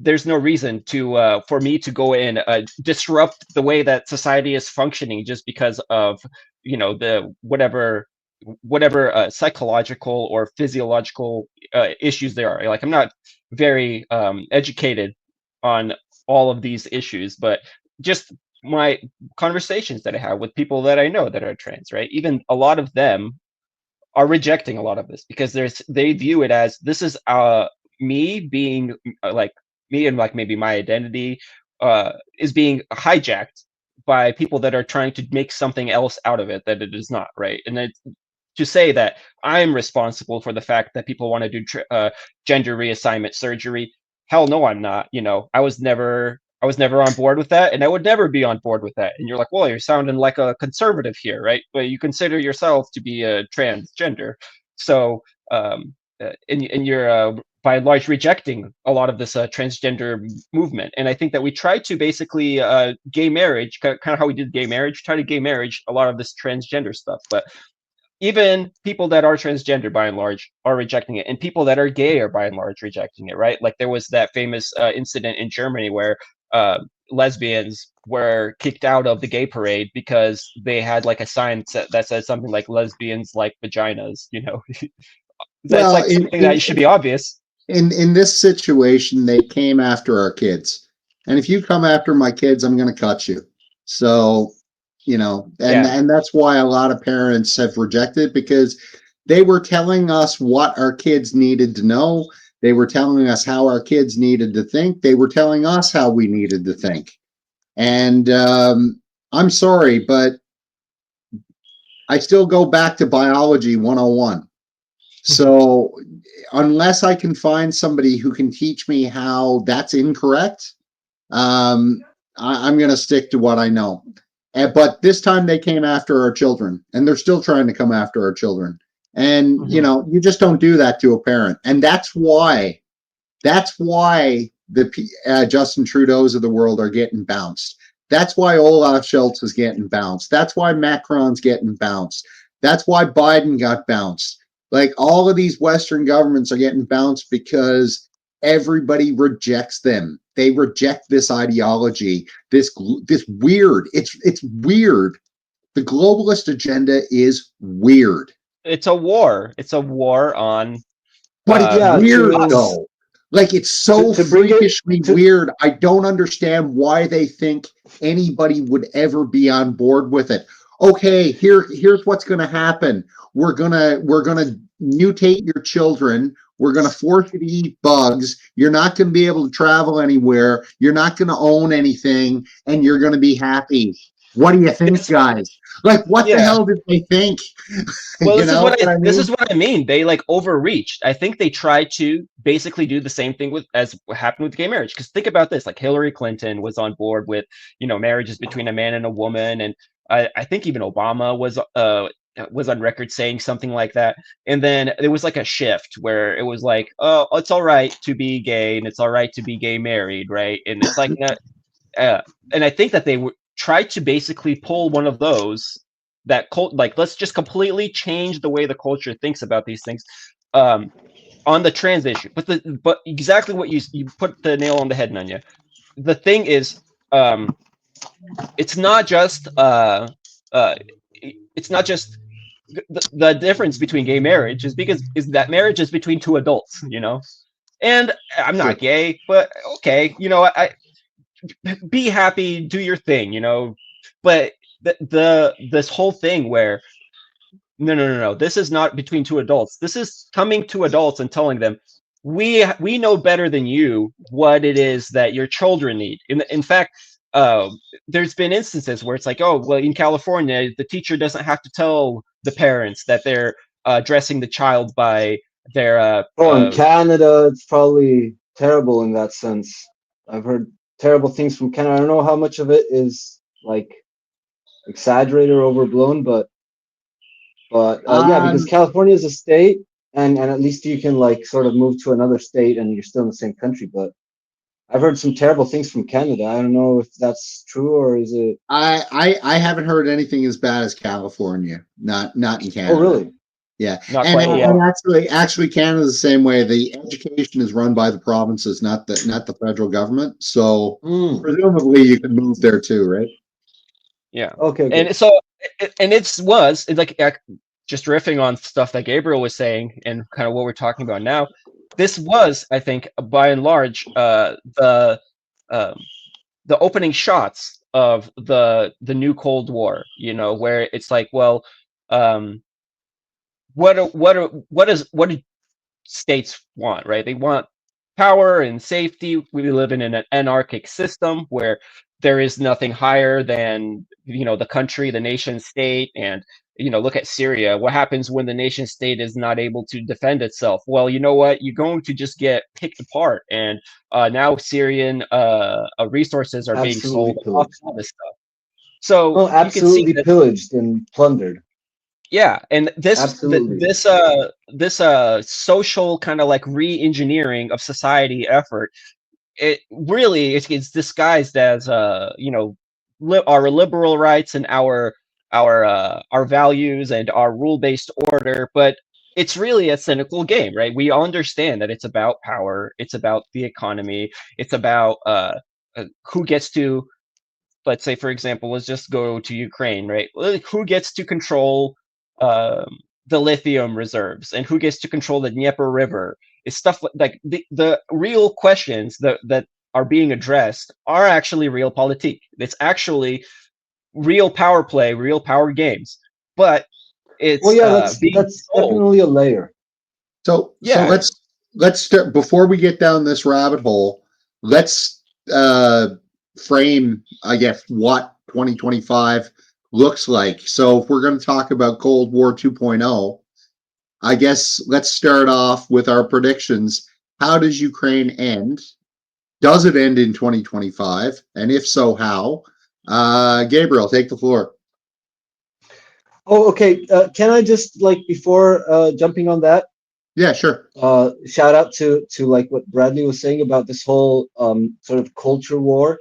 there's no reason to for me to go and disrupt the way that society is functioning just because of, you know, the whatever psychological or physiological issues there are. Like I'm not very educated on all of these issues, but just my conversations that I have with people that I know that are trans, right? Even a lot of them are rejecting a lot of this because they view it as this is me being like me and like maybe my identity is being hijacked by people that are trying to make something else out of it that it is not, right? And it, to say that I'm responsible for the fact that people want to do gender reassignment surgery, hell no, I'm not. You know, I was never on board with that, and I would never be on board with that. And you're like, well, you're sounding like a conservative here, right? But you consider yourself to be a transgender, so and you're by and large rejecting a lot of this transgender movement. And I think that we try to basically gay marriage, kind of how we did gay marriage, try to gay marriage a lot of this transgender stuff, but even people that are transgender by and large are rejecting it, and people that are gay are by and large rejecting it, right? Like there was that famous incident in Germany where uh, lesbians were kicked out of the gay parade because they had like a sign that said something like lesbians like vaginas, you know. That's Well, like something that should be obvious. in this situation, they came after our kids, and if you come after my kids, I'm going to cut you. So, and Yeah. and that's why a lot of parents have rejected, because they were telling us what our kids needed to know. They were telling us how our kids needed to think. They were telling us how we needed to think. And I'm sorry, but I still go back to biology 101. So unless I can find somebody who can teach me how that's incorrect, I'm going to stick to what I know. But this time they came after our children, and they're still trying to come after our children. And Mhm. you just don't do that to a parent, and that's why the Justin Trudeau's of the world are getting bounced. That's why Olaf Scholz is getting bounced. That's why Macron's getting bounced. That's why Biden got bounced. Like all of these Western governments are getting bounced because everybody rejects them. They reject this ideology. This weird. It's weird. The globalist agenda is weird. It's a war. It's a war on But it's Yeah, weird us. though. Like it's so to bring it freakishly to weird. I don't understand why they think anybody would ever be on board with it. Okay, here's what's going to happen. We're going to mutate your children. We're going to force you to eat bugs. You're not going to be able to travel anywhere. You're not going to own anything, and you're going to be happy. What do you think, It's guys? Like, what the yeah. hell did they think? Well, You know what I this mean? is what I mean. They like overreached. I think they tried to basically do the same thing with as what happened with gay marriage. Because think about this: like Hillary Clinton was on board with marriages between a man and a woman, and I think even Obama was on record saying something like that. And then there was like a shift where it was like, oh, it's all right to be gay and it's all right to be gay married, right? And it's like uh, and I think that they tried to basically pull one of those that cult like let's just completely change the way the culture thinks about these things um on the trans issue. But exactly what you put the nail on the head, Nanya. The thing is, um it's not just uh it's not just the difference between gay marriage is that marriage is between two adults, and I'm sure. not gay, but okay, be happy, do your thing, but this whole thing where no, this is not between two adults. This is coming to adults and telling them, we know better than you what it is that your children need. In fact, uh, there's been instances where it's like, oh, well, in California, the teacher doesn't have to tell the parents that they're dressing the child by their Oh, in Canada, it's probably terrible in that sense. I've heard terrible things from Canada. I don't know how much of it is like exaggerated or overblown, but yeah, because Um, California is a state, and at least you can like sort of move to another state and you're still in the same country. But I've heard some terrible things from Canada. I don't know if that's true or is it. I haven't heard anything as bad as California. Not in Oh, Canada. really? Yeah, not and quite Oh, yet. and wow. actually Canada's the same way. The education is run by the provinces, not the federal government. So Mm. presumably you can move there too, right? Yeah. Okay, okay. And so, and it's like just riffing on stuff that Gabriel was saying and kind of what we're talking about now. This was, I think, by and large, um, the opening shots of the new Cold War. Where it's like, well, um, what do states want, right? They want power and safety. We live in an anarchic system where there is nothing higher than the country, the nation state, and look at Syria. What happens when the nation state is not able to defend itself? Well, you know what? You're going to just get picked apart, and now Syrian resources are being Absolutely sold off, pillaged. all this stuff. So Oh, you can see absolutely that. pillaged and plundered. Yeah, and Absolutely. this social kind of like re-engineering of society effort, it really it's disguised as our liberal rights and our our values and our rule-based order, but it's really a cynical game, right? We understand that it's about power, it's about the economy, it's about who gets to, let's say, for example, let's just go to Ukraine, right? Who gets to control the lithium reserves and who gets to control the Dnieper River? It's stuff like the real questions that are being addressed are actually real politique. It's actually real power play, real power games, but Well, it's yeah, that's being that's sold. definitely a layer. So Yeah, let's start before we get down this rabbit hole. Let's frame, I guess, what 2025 looks like. So if we're going to talk about Cold War 2.0, I guess let's start off with our predictions. How does Ukraine end? Does it end in 2025? And if so, how? Gabriel, take the floor. Oh, okay. Can I just like before jumping on that, Yeah, sure. shout out to like what Bradley was saying about this whole sort of culture war.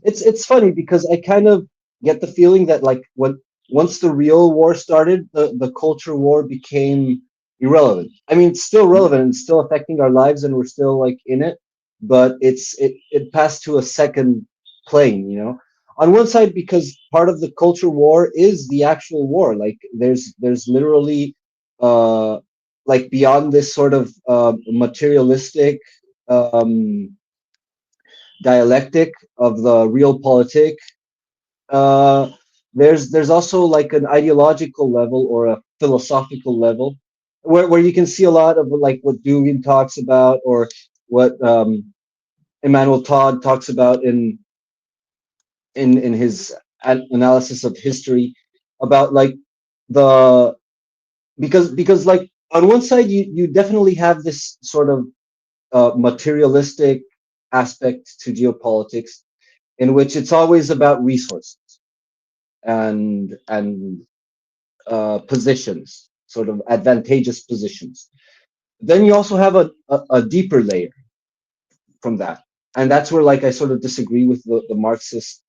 It's funny because I kind of get the feeling that like when once the real war started, the culture war became irrelevant. I mean, it's still relevant and still affecting our lives, and we're still like in it, but it passed to a second plane, you know. On one side, because part of the culture war is the actual war. Like there's literally like beyond this sort of materialistic um, dialectic of the real politic, uh, there's also like an ideological level or a philosophical level where you can see a lot of like what Dugin talks about or what Emmanuel Todd talks about in his analysis of history about like the because like on one side you definitely have this sort of materialistic aspect to geopolitics in which it's always about resources and positions, sort of advantageous positions. Then you also have a deeper layer from that, and that's where like I sort of disagree with the Marxist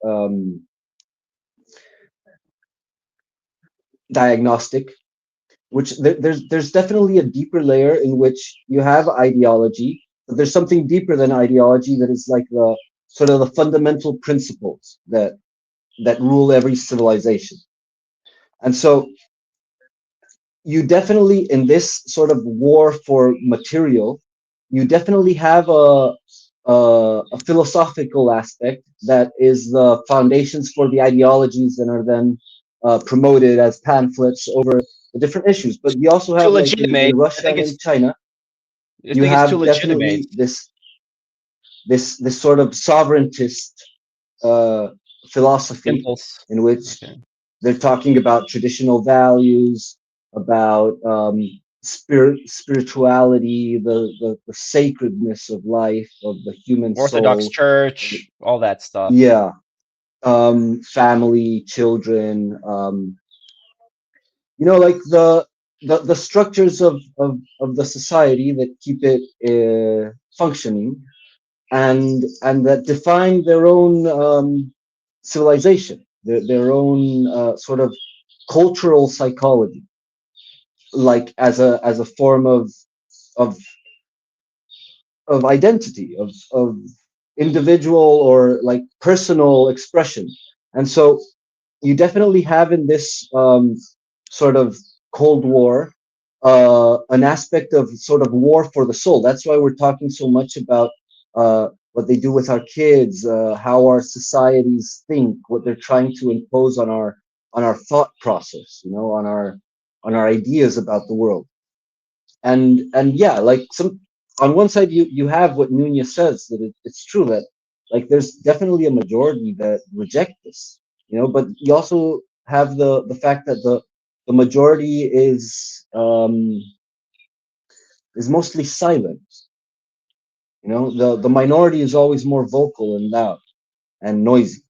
diagnostic, which there's definitely a deeper layer in which you have ideology, but there's something deeper than ideology that is like the sort of the fundamental principles that rule every civilization. And so you definitely in this sort of war for material, you definitely have a philosophical aspect that is the foundations for the ideologies that are then promoted as pamphlets over the different issues. But you also to have like in legitimate. I Russia think and it's. China, I you think it's to have legitimate. definitely this sort of sovereigntist uh, philosophy Impulse. in which Okay. they're talking about traditional values, about spirituality, the sacredness of life, of the human Orthodox soul. Church, all that stuff. Yeah, family, children. You know, like the structures of the society that keep it functioning and that define their own civilization, their own sort of cultural psychology, like as a form of of identity, of individual or like personal expression. And so you definitely have in this sort of Cold War an aspect of sort of war for the soul. That's why we're talking so much about what they do with our kids, how our societies think, what they're trying to impose on our thought process, you know, on our ideas about the world. And yeah, like some on one side you have what Nunez says that it's true that like there's definitely a majority that reject this, you know, but you also have the fact that the majority is mostly silent. You know, the minority is always more vocal and loud and noisy,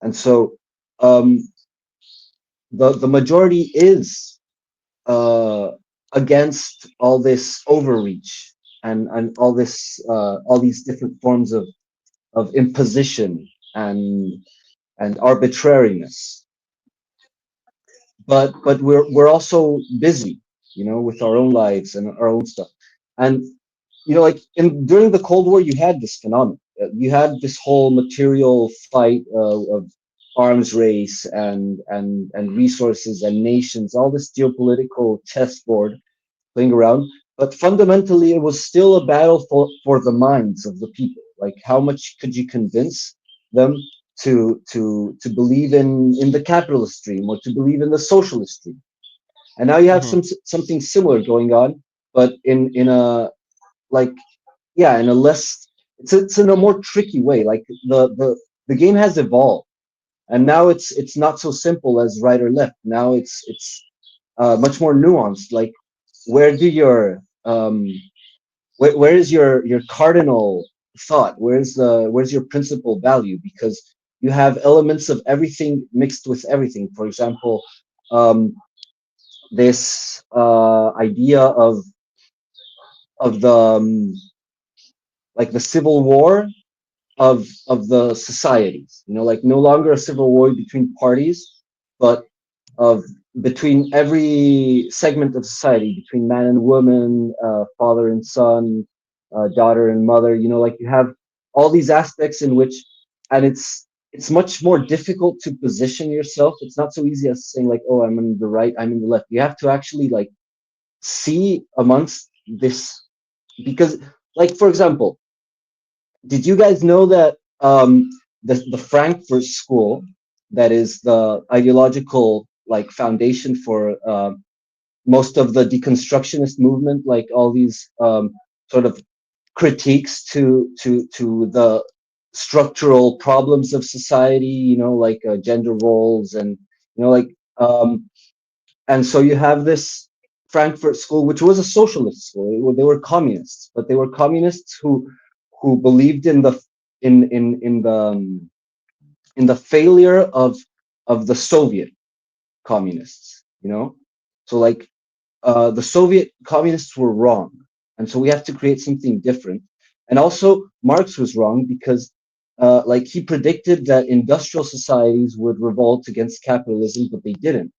and so um, the majority is uh, against all this overreach and all these different forms of imposition and arbitrariness. but we're also busy, with our own lives and our own stuff. And like during the Cold War, you had this phenomenon. You had this whole material fight of arms race and resources and nations, all this geopolitical chessboard playing around. But fundamentally, it was still a battle for the minds of the people. Like, how much could you convince them to believe in the capitalist dream or to believe in the socialist dream? And now you have Hmm. something similar going on, but in a, like, yeah, in a less, it's in a more tricky way. Like the game has evolved, and now it's not so simple as right or left. Now it's much more nuanced. Like, where do your where is your cardinal thought? Where's your principal value? Because you have elements of everything mixed with everything. For example, um, this idea of the like the civil war of the societies. Like, no longer a civil war between parties, but of between every segment of society, between man and woman, father and son, daughter and mother. Like, you have all these aspects in which, and it's much more difficult to position yourself. It's not so easy as saying, like, oh, I'm on the right, I'm in the left. You have to actually, like, see amongst this, because, like, for example, did you guys know that the Frankfurt School, that is the ideological, like, foundation for most of the deconstructionist movement, like all these sort of critiques to the structural problems of society, like gender roles, and like um, and so you have this Frankfurt School, which was a socialist school. They were communists, but they were communists who believed in the failure of the Soviet communists. So, like, the Soviet communists were wrong, and so we have to create something different. And also, Marx was wrong because, like, he predicted that industrial societies would revolt against capitalism, but they didn't.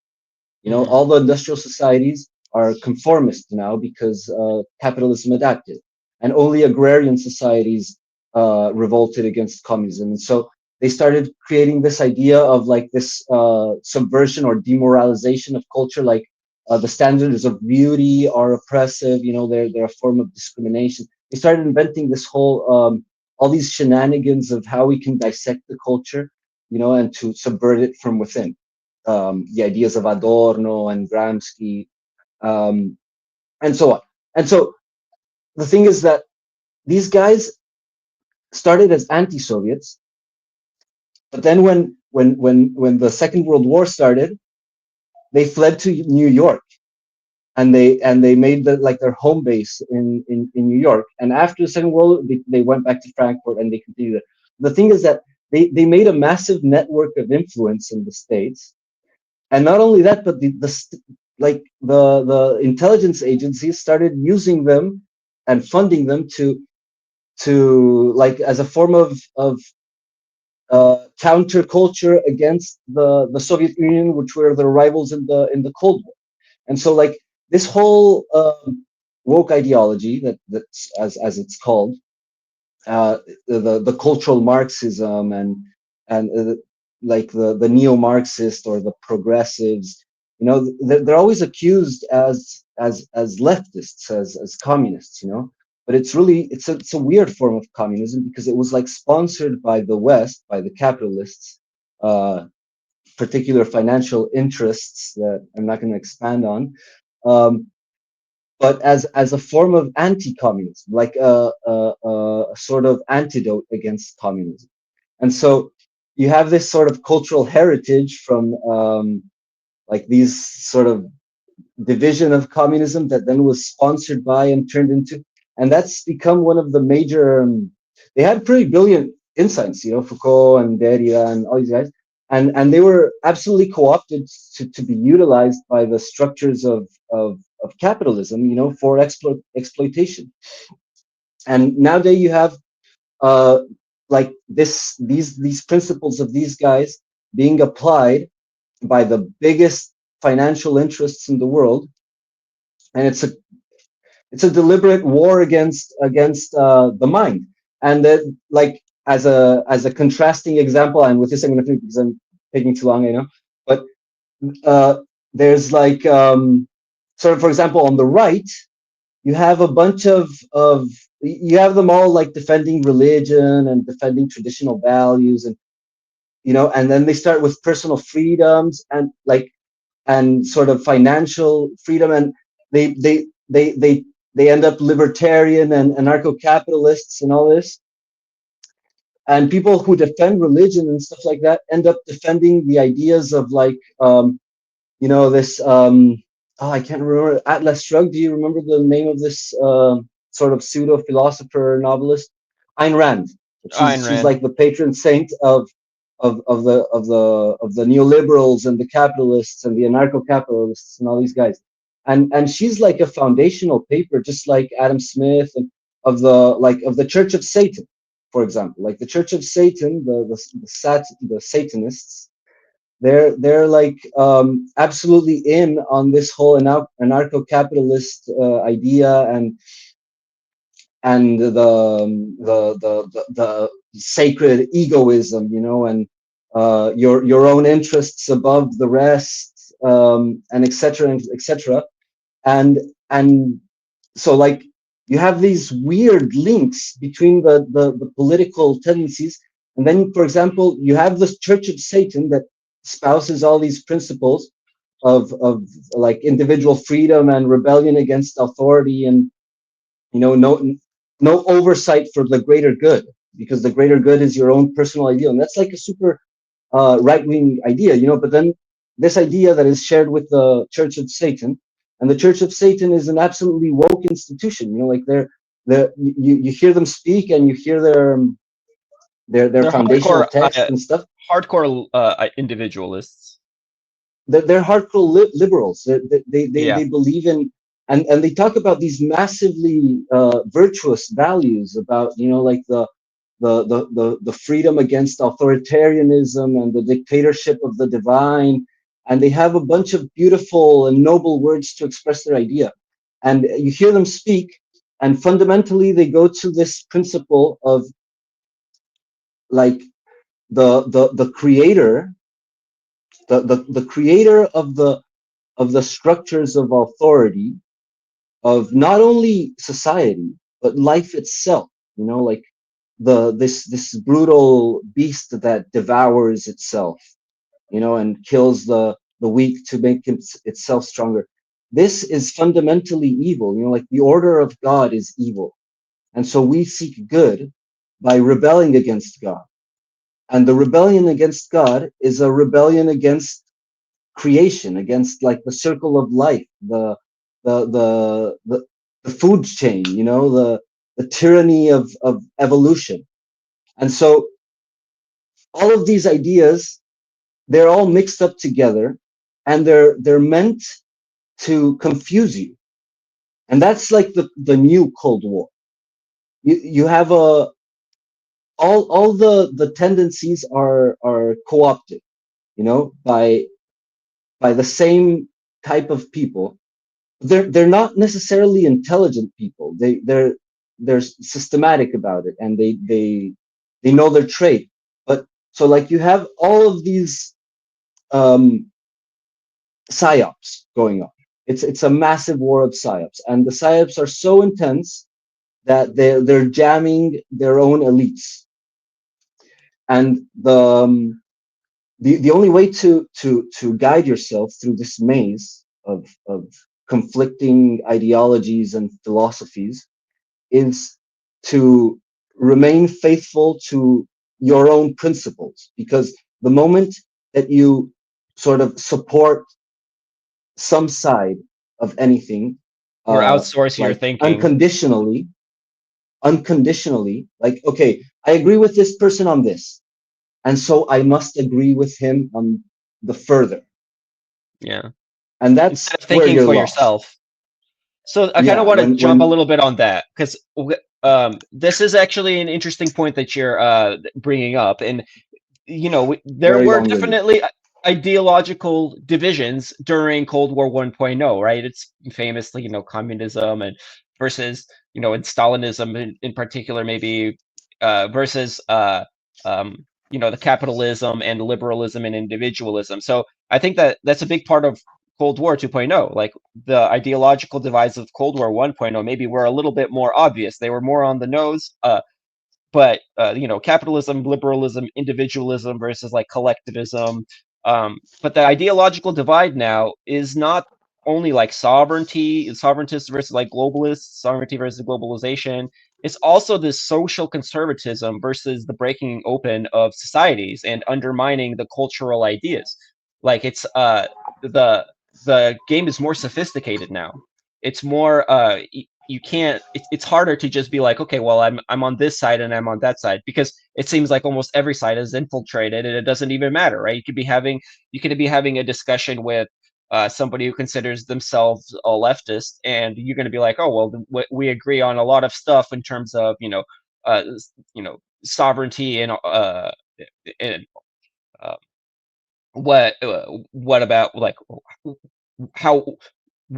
Hmm. All the industrial societies are conformist now because capitalism adapted, and only agrarian societies revolted against communism. And so they started creating this idea of, like, this subversion or demoralization of culture, like the standards of beauty are oppressive. They're a form of discrimination. They started inventing this whole all these shenanigans of how we can dissect the culture, and to subvert it from within, the ideas of Adorno and Gramsci, um, and so on. And so the thing is that these guys started as anti-Soviets, but then when the Second World War started, they fled to New York, and they made like their home base in New York. And after the Second World War, they went back to Frankfurt and they continued. The thing is that they made a massive network of influence in the States. And not only that, but like the intelligence agencies started using them and funding them to like as a form of counterculture against the Soviet Union, which were the rivals in the Cold War. And so, like, this whole woke ideology, that's as it's called, the cultural Marxism, and like the neo-Marxist or the progressives, they're always accused as leftists, as communists, but it's a weird form of communism because it was, like, sponsored by the West, by the capitalists, uh, particular financial interests that I'm not going to expand on. Um, but as a form of anti-communism, like a sort of antidote against communism. And so you have this sort of cultural heritage from like these sort of division of communism that then was sponsored by and turned into, and that's become one of the major. They had pretty brilliant insights, Foucault and Derrida and all these guys, and they were absolutely co-opted to be utilized by the structures of capitalism, for exploitation. And nowadays you have uh, like these principles of these guys being applied by the biggest financial interests in the world, and it's a deliberate war against the mind. And that, like, as a contrasting example, and with this I'm going to finish because I'm taking too long, I know. But there's like so, for example, on the right, you have a bunch of you have them all like defending religion and defending traditional values, and and then they start with personal freedoms and like and sort of financial freedom, and they they they they they end up libertarian and anarcho-capitalists and all this. And people who defend religion and stuff like that end up defending the ideas of like this oh, I can't remember, Atlas Shrugged. Do you remember the name of this sort of pseudo philosopher novelist? Ayn Rand. Ayn She's Rand. like the patron saint of the neoliberals and the capitalists and the anarcho-capitalists and all these guys. And she's like a foundational paper, just like Adam Smith, and of the Church of Satan, for example. Like the Church of Satan, the Satanists, they're like absolutely in on this whole anarcho-capitalist idea, and the sacred egoism, and your own interests above the rest, and etc. and etc. And so, like, you have these weird links between the political tendencies, and then, for example, you have this Church of Satan that espouses all these principles of like individual freedom and rebellion against authority, and no oversight for the greater good, because the greater good is your own personal ideal, and that's like a super right-wing idea, but then this idea that is shared with the Church of Satan, and the Church of Satan is an absolutely woke institution, like you hear them speak, and you hear their They're foundational text and stuff. hardcore individualists. They're hardcore liberals. They Yeah. believe in, and they talk about these massively virtuous values about like the freedom against authoritarianism and the dictatorship of the divine, and they have a bunch of beautiful and noble words to express their idea, and you hear them speak, and fundamentally they go to this principle of like the creator, the creator of the structures of authority of not only society but life itself, like this brutal beast that devours itself, and kills the weak to make itself stronger. This is fundamentally evil, like the order of God is evil, and so we seek good by rebelling against God, and the rebellion against God is a rebellion against creation, against like the circle of life, the the the, the food chain, the tyranny of evolution. And so all of these ideas, they're all mixed up together, and they're meant to confuse you. And that's like the new Cold War. You have all the tendencies are co-opted, by the same type of people. They're not necessarily intelligent people. They're systematic about it, and they know their trade. But so, like, you have all of these um, psyops going on. It's a massive war of psyops, and the psyops are so intense that they're jamming their own elites. And the only way to guide yourself through this maze of conflicting ideologies and philosophies is to remain faithful to your own principles, because the moment that you sort of support some side of anything, Or outsource your like thinking. unconditionally, like, okay, I agree with this person on this, and so I must agree with him on the further, Yeah. and Instead that's of where thinking you're for lost. yourself. So I kind of Yeah, want to jump a when little bit on that because this is actually an interesting point that you're bringing up, and there very were long-winded. definitely ideological divisions during Cold War 1.0, right? It's famously, communism and versus, and Stalinism in particular, maybe versus the capitalism and liberalism and individualism. So I think that that's a big part of Cold War 2.0. Like the ideological divides of Cold War 1.0 maybe were a little bit more obvious. They were more on the nose. But capitalism, liberalism, individualism versus like collectivism. But the ideological divide now is not only like sovereigntists versus like globalists, sovereignty versus globalization. It's also this social conservatism versus the breaking open of societies and undermining the cultural ideas. Like it's the the game is more sophisticated now. It's more you can't it's harder to just be like, okay, well, I'm on this side and I'm on that side, because it seems like almost every side is infiltrated and it doesn't even matter, right? You could be having a discussion with somebody who considers themselves a leftist, and you're going to be like, oh well, we agree on a lot of stuff in terms of uh sovereignty and uh, what about like how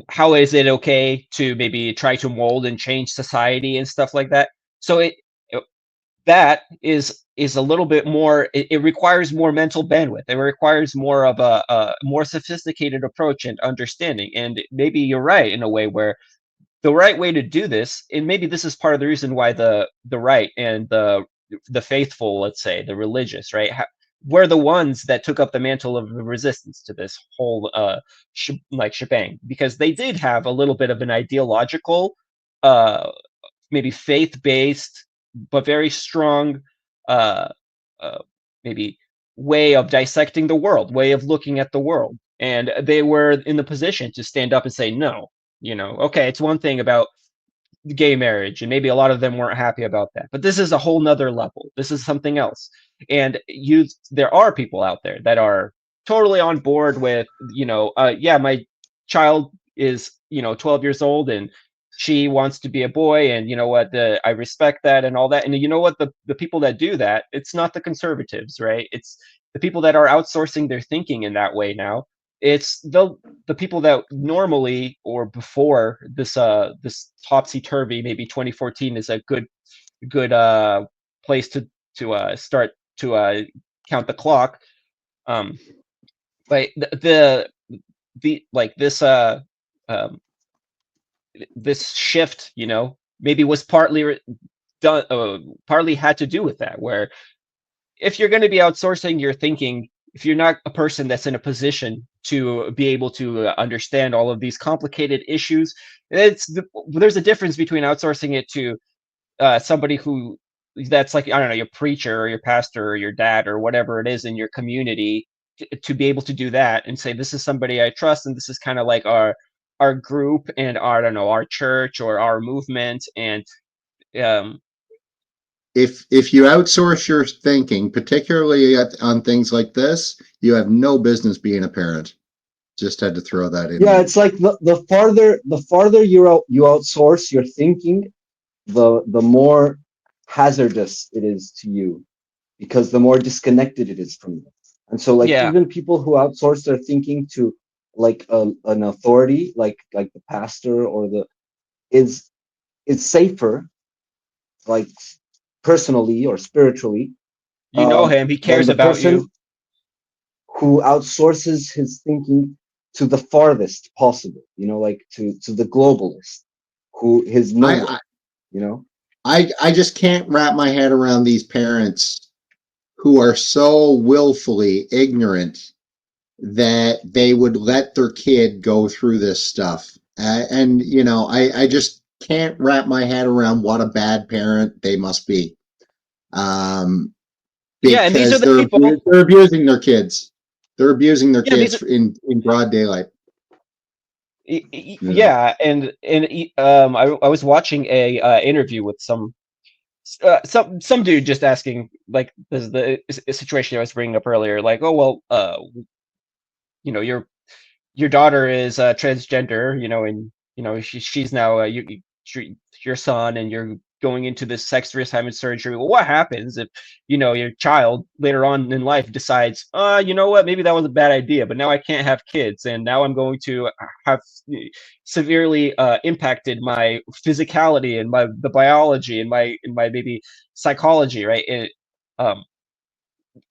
how is it okay to maybe try to mold and change society and stuff like that. So it- that is a little bit more, it requires more mental bandwidth. It requires more of a more sophisticated approach and understanding. And maybe you're right in a way where the right way to do this, and maybe this is part of the reason why the right and the faithful, let's say the religious, right, were the ones that took up the mantle of the resistance to this whole shebang, because they did have a little bit of an ideological, uh, maybe faith-based, but very strong, uh, uh, maybe way of dissecting the world, way of looking at the world, and they were in the position to stand up and say no. Okay, it's one thing about gay marriage, and maybe a lot of them weren't happy about that, but this is a whole nother level. This is something else. And there are people out there that are totally on board with, yeah, my child is 12 years old and she wants to be a boy, and I respect that and all that. And you know what, the people that do that, it's not the conservatives, right? It's the people that are outsourcing their thinking in that way now. It's the people that normally, or before this topsy turvy, maybe 2014 is a good place to start to count the clock. um but the like um this shift, maybe was done, partly had to do with that, where if you're going to be outsourcing your thinking, if you're not a person that's in a position to be able to understand all of these complicated issues, there's a difference between outsourcing it to somebody who that's like, I don't know, your preacher or your pastor or your dad or whatever it is in your community, to be able to do that and say, this is somebody I trust, and this is kind of like our group and our, I don't know, our church or our movement. And um If you outsource your thinking, particularly on things like this, you have no business being a parent. Just had to throw that in Yeah, there. it's like the farther you outsource your thinking, the more hazardous it is to you, because the more disconnected it is from you. And so like yeah, even people who outsource their thinking to like an authority, like the pastor or the is safer, like personally or spiritually, him, he than cares the about person you. who outsources his thinking to the farthest possible, like to the globalist, who his nowhere, I, you know. I just can't wrap my head around these parents who are so willfully ignorant that they would let their kid go through this stuff. And, I just can't wrap my head around what a bad parent they must be. Um, Yeah, and these are because the people. they're abusing their kids. They're abusing their Yeah, these kids are. in broad daylight. You know, Yeah, I was watching a interview with some dude just asking, like, this is the situation I was bringing up earlier, like, oh well, your daughter is transgender, and she's now your son, and you're going into this sex reassignment surgery. Well, what happens if, your child later on in life decides, you know what, maybe that was a bad idea, but now I can't have kids, and now I'm going to have severely impacted my physicality and the biology and my maybe psychology, right? Um,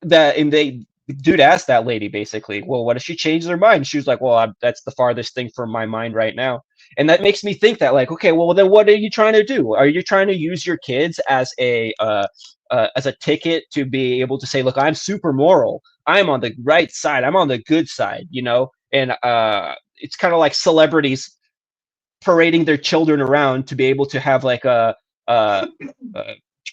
and they dude asked that lady basically, well, what if she changed her mind? She was like, well, that's the farthest thing from my mind right now. And that makes me think that, like, okay, well, then what are you trying to do? Are you trying to use your kids as a ticket to be able to say, look, I'm super moral, I'm on the right side, I'm on the good side, and it's kind of like celebrities parading their children around to be able to have like a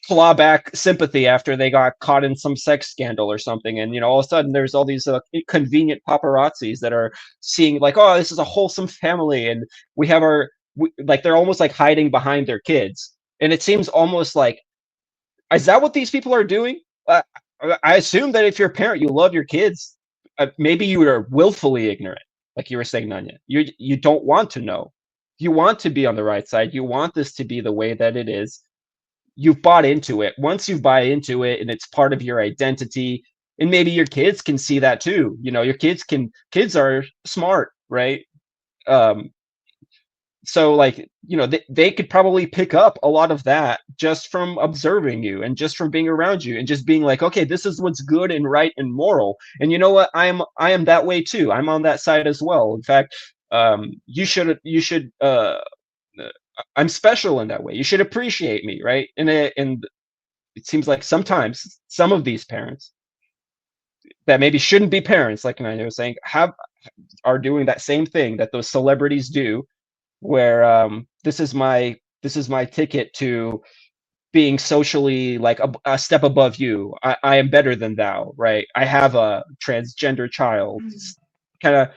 clawback sympathy after they got caught in some sex scandal or something, and all of a sudden there's all these convenient paparazzis that are seeing like, oh, this is a wholesome family, and we have like they're almost like hiding behind their kids, and it seems almost like, is that what these people are doing? I assume that if you're a parent, you love your kids. Maybe you are willfully ignorant, like you were saying, Nanya. You don't want to know. You want to be on the right side. You want this to be the way that it is. You've bought into it. Once you buy into it and it's part of your identity, and maybe your kids can see that too. Your kids are smart, right? Um, so like, they could probably pick up a lot of that just from observing you and just from being around you and just being like, okay, this is what's good and right and moral. And you know what? I am that way too. I'm on that side as well. In fact, you should I'm special in that way. You should appreciate me, right? And it seems like sometimes some of these parents that maybe shouldn't be parents, like I was saying, are doing that same thing that those celebrities do, where this is my ticket to being socially like a step above you. I am better than thou, right? I have a transgender child, kind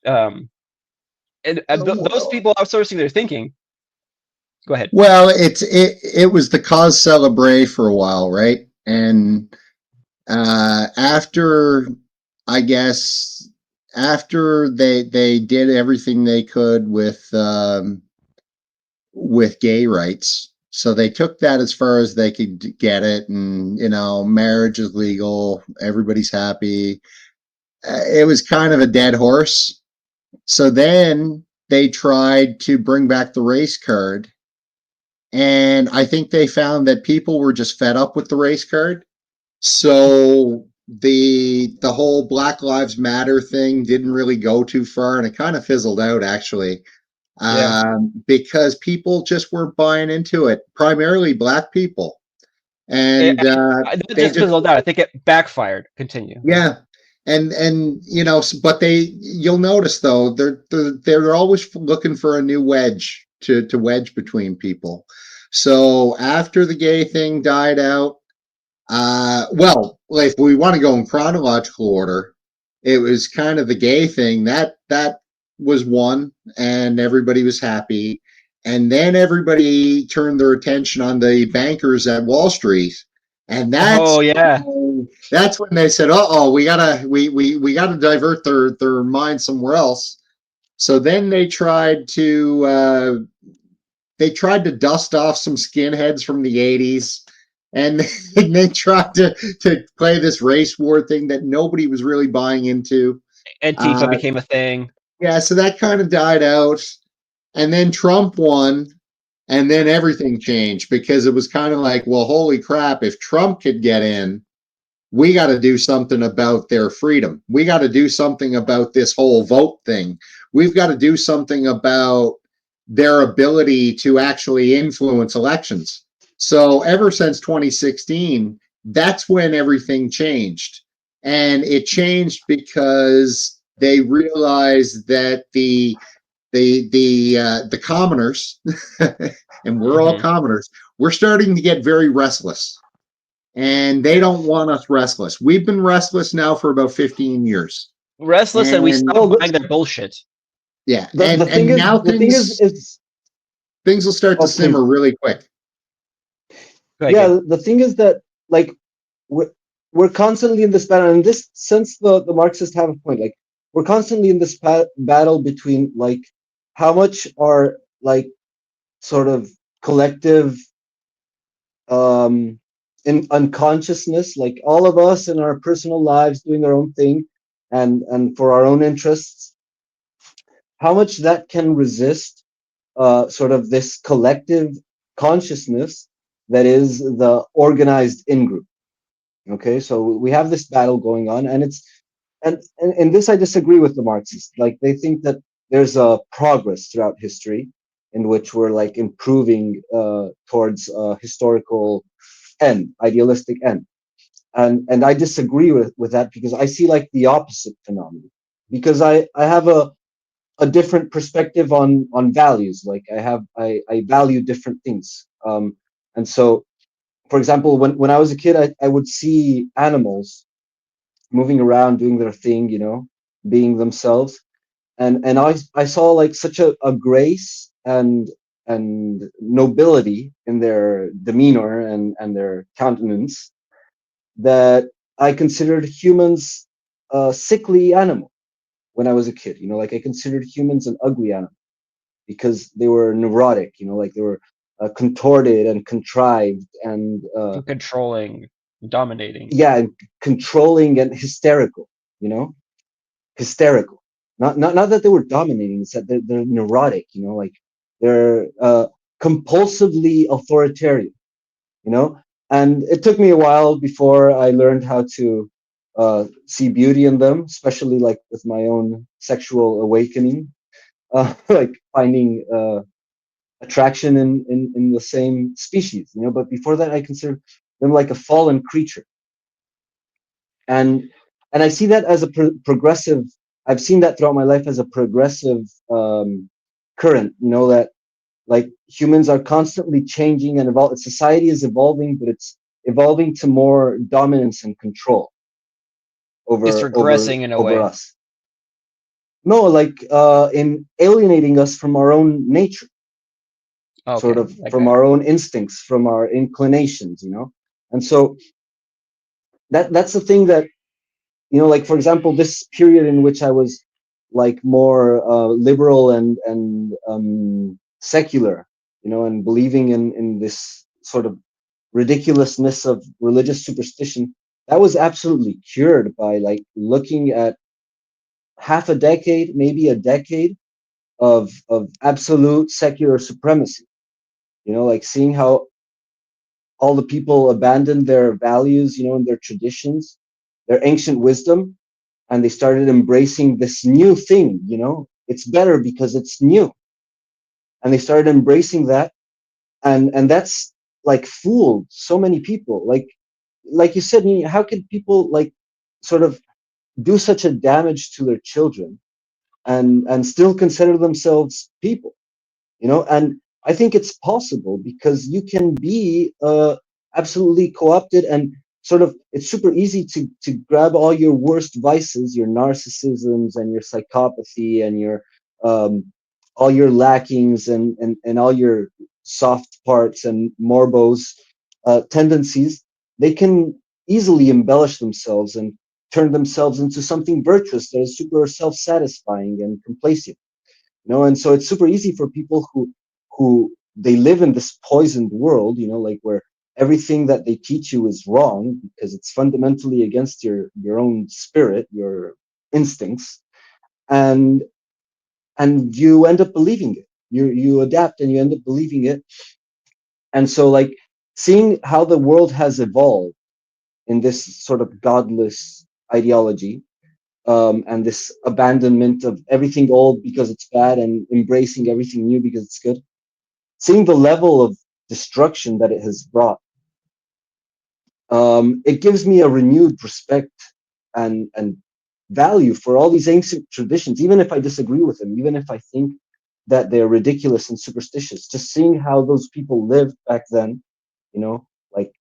of, and those people outsourcing their thinking. Go ahead. Well, it was the cause celebre for a while, right? And after, I guess, after they did everything they could with gay rights, so they took that as far as they could get it, and marriage is legal, everybody's happy. It was kind of a dead horse. So then they tried to bring back the race card. And I think they found that people were just fed up with the race card. So the whole Black Lives Matter thing didn't really go too far, and it kind of fizzled out actually, Yeah. because people just weren't buying into it. Primarily black people, It, and it they just just fizzled out. I think it backfired. Continue. yeah. And but you'll notice though they're always looking for a new wedge to wedge between people. So after the gay thing died out, well, if we want to go in chronological order, it was kind of the gay thing that was one, and everybody was happy, and then everybody turned their attention on the bankers at Wall Street, and Oh yeah. that's when they said, "Uh-oh, we gotta divert their mind somewhere else." So then they tried to dust off some skinheads from the 80s, and they tried to play this race war thing that nobody was really buying into. Antifa became a thing. Yeah, so that kind of died out. And then Trump won, and then everything changed because it was kind of like, well, holy crap, if Trump could get in, we got to do something about their freedom. We got to do something about this whole vote thing. We've got to do something about their ability to actually influence elections. So ever since 2016, that's when everything changed. And it changed because they realized that the commoners, and we're all commoners, we're starting to get very restless, and they don't want us restless. We've been restless now for about 15 years. Restless, and we stopped buying their bullshit. Yeah, the now thing is things will start to simmer really quick. Yeah, the thing is that like we're constantly in this battle, and this since the Marxists have a point, like we're constantly in this battle between like how much are like sort of collective um, in unconsciousness, like all of us in our personal lives doing our own thing and for our own interests, how much that can resist sort of this collective consciousness that is the organized in-group. Okay, so we have this battle going on, and it's and this I disagree with the Marxists. Like they think that there's a progress throughout history in which we're like improving towards a historical end, idealistic end. And I disagree with that because I see like the opposite phenomenon. Because I have a different perspective on values. Like I value different things. And so for example, when I was a kid, I would see animals moving around, doing their thing, being themselves. And I saw like such a grace and nobility in their demeanor and their countenance that I considered humans a sickly animal when I was a kid. Like I considered humans an ugly animal because they were neurotic. Like they were contorted and contrived and And controlling, dominating. yeah, and controlling and hysterical. You know, hysterical. Not that they were dominating. It's that they're neurotic. Like they're compulsively authoritarian. You know, and it took me a while before I learned how to see beauty in them, especially like with my own sexual awakening, like finding attraction in the same species. But before that, I considered them like a fallen creature, and I see that as a progressive. I've seen that throughout my life as a progressive current. That like humans are constantly changing and evolving. Society is evolving, but it's evolving to more dominance and control It's over over regressing in a over way. us. No, like in alienating us from our own nature, sort Okay, of I from got our you. own instincts, from our inclinations. And so that's the thing that like for example, this period in which I was like more liberal and secular, and believing in this sort of ridiculousness of religious superstition, that was absolutely cured by like looking at half a decade, maybe a decade of absolute secular supremacy. Like seeing how all the people abandoned their values, and their traditions, their ancient wisdom, and they started embracing this new thing. It's better because it's new, and they started embracing that, and that's like fooled so many people. Like you said, how can people like sort of do such a damage to their children and still consider themselves people? And I think it's possible because you can be absolutely co-opted, and sort of it's super easy to grab all your worst vices, your narcissisms and your psychopathy and your um, all your lackings and all your soft parts and morbos tendencies. They can easily embellish themselves and turn themselves into something virtuous that is super self-satisfying and complacent. And so it's super easy for people who they live in this poisoned world, like where everything that they teach you is wrong because it's fundamentally against your own spirit, your instincts, and you end up believing it. You adapt and you end up believing it. And so like seeing how the world has evolved in this sort of godless ideology, and this abandonment of everything old because it's bad and embracing everything new because it's good, seeing the level of destruction that it has brought, it gives me a renewed respect and value for all these ancient traditions, even if I disagree with them, even if I think that they're ridiculous and superstitious. Just seeing how those people lived back then, like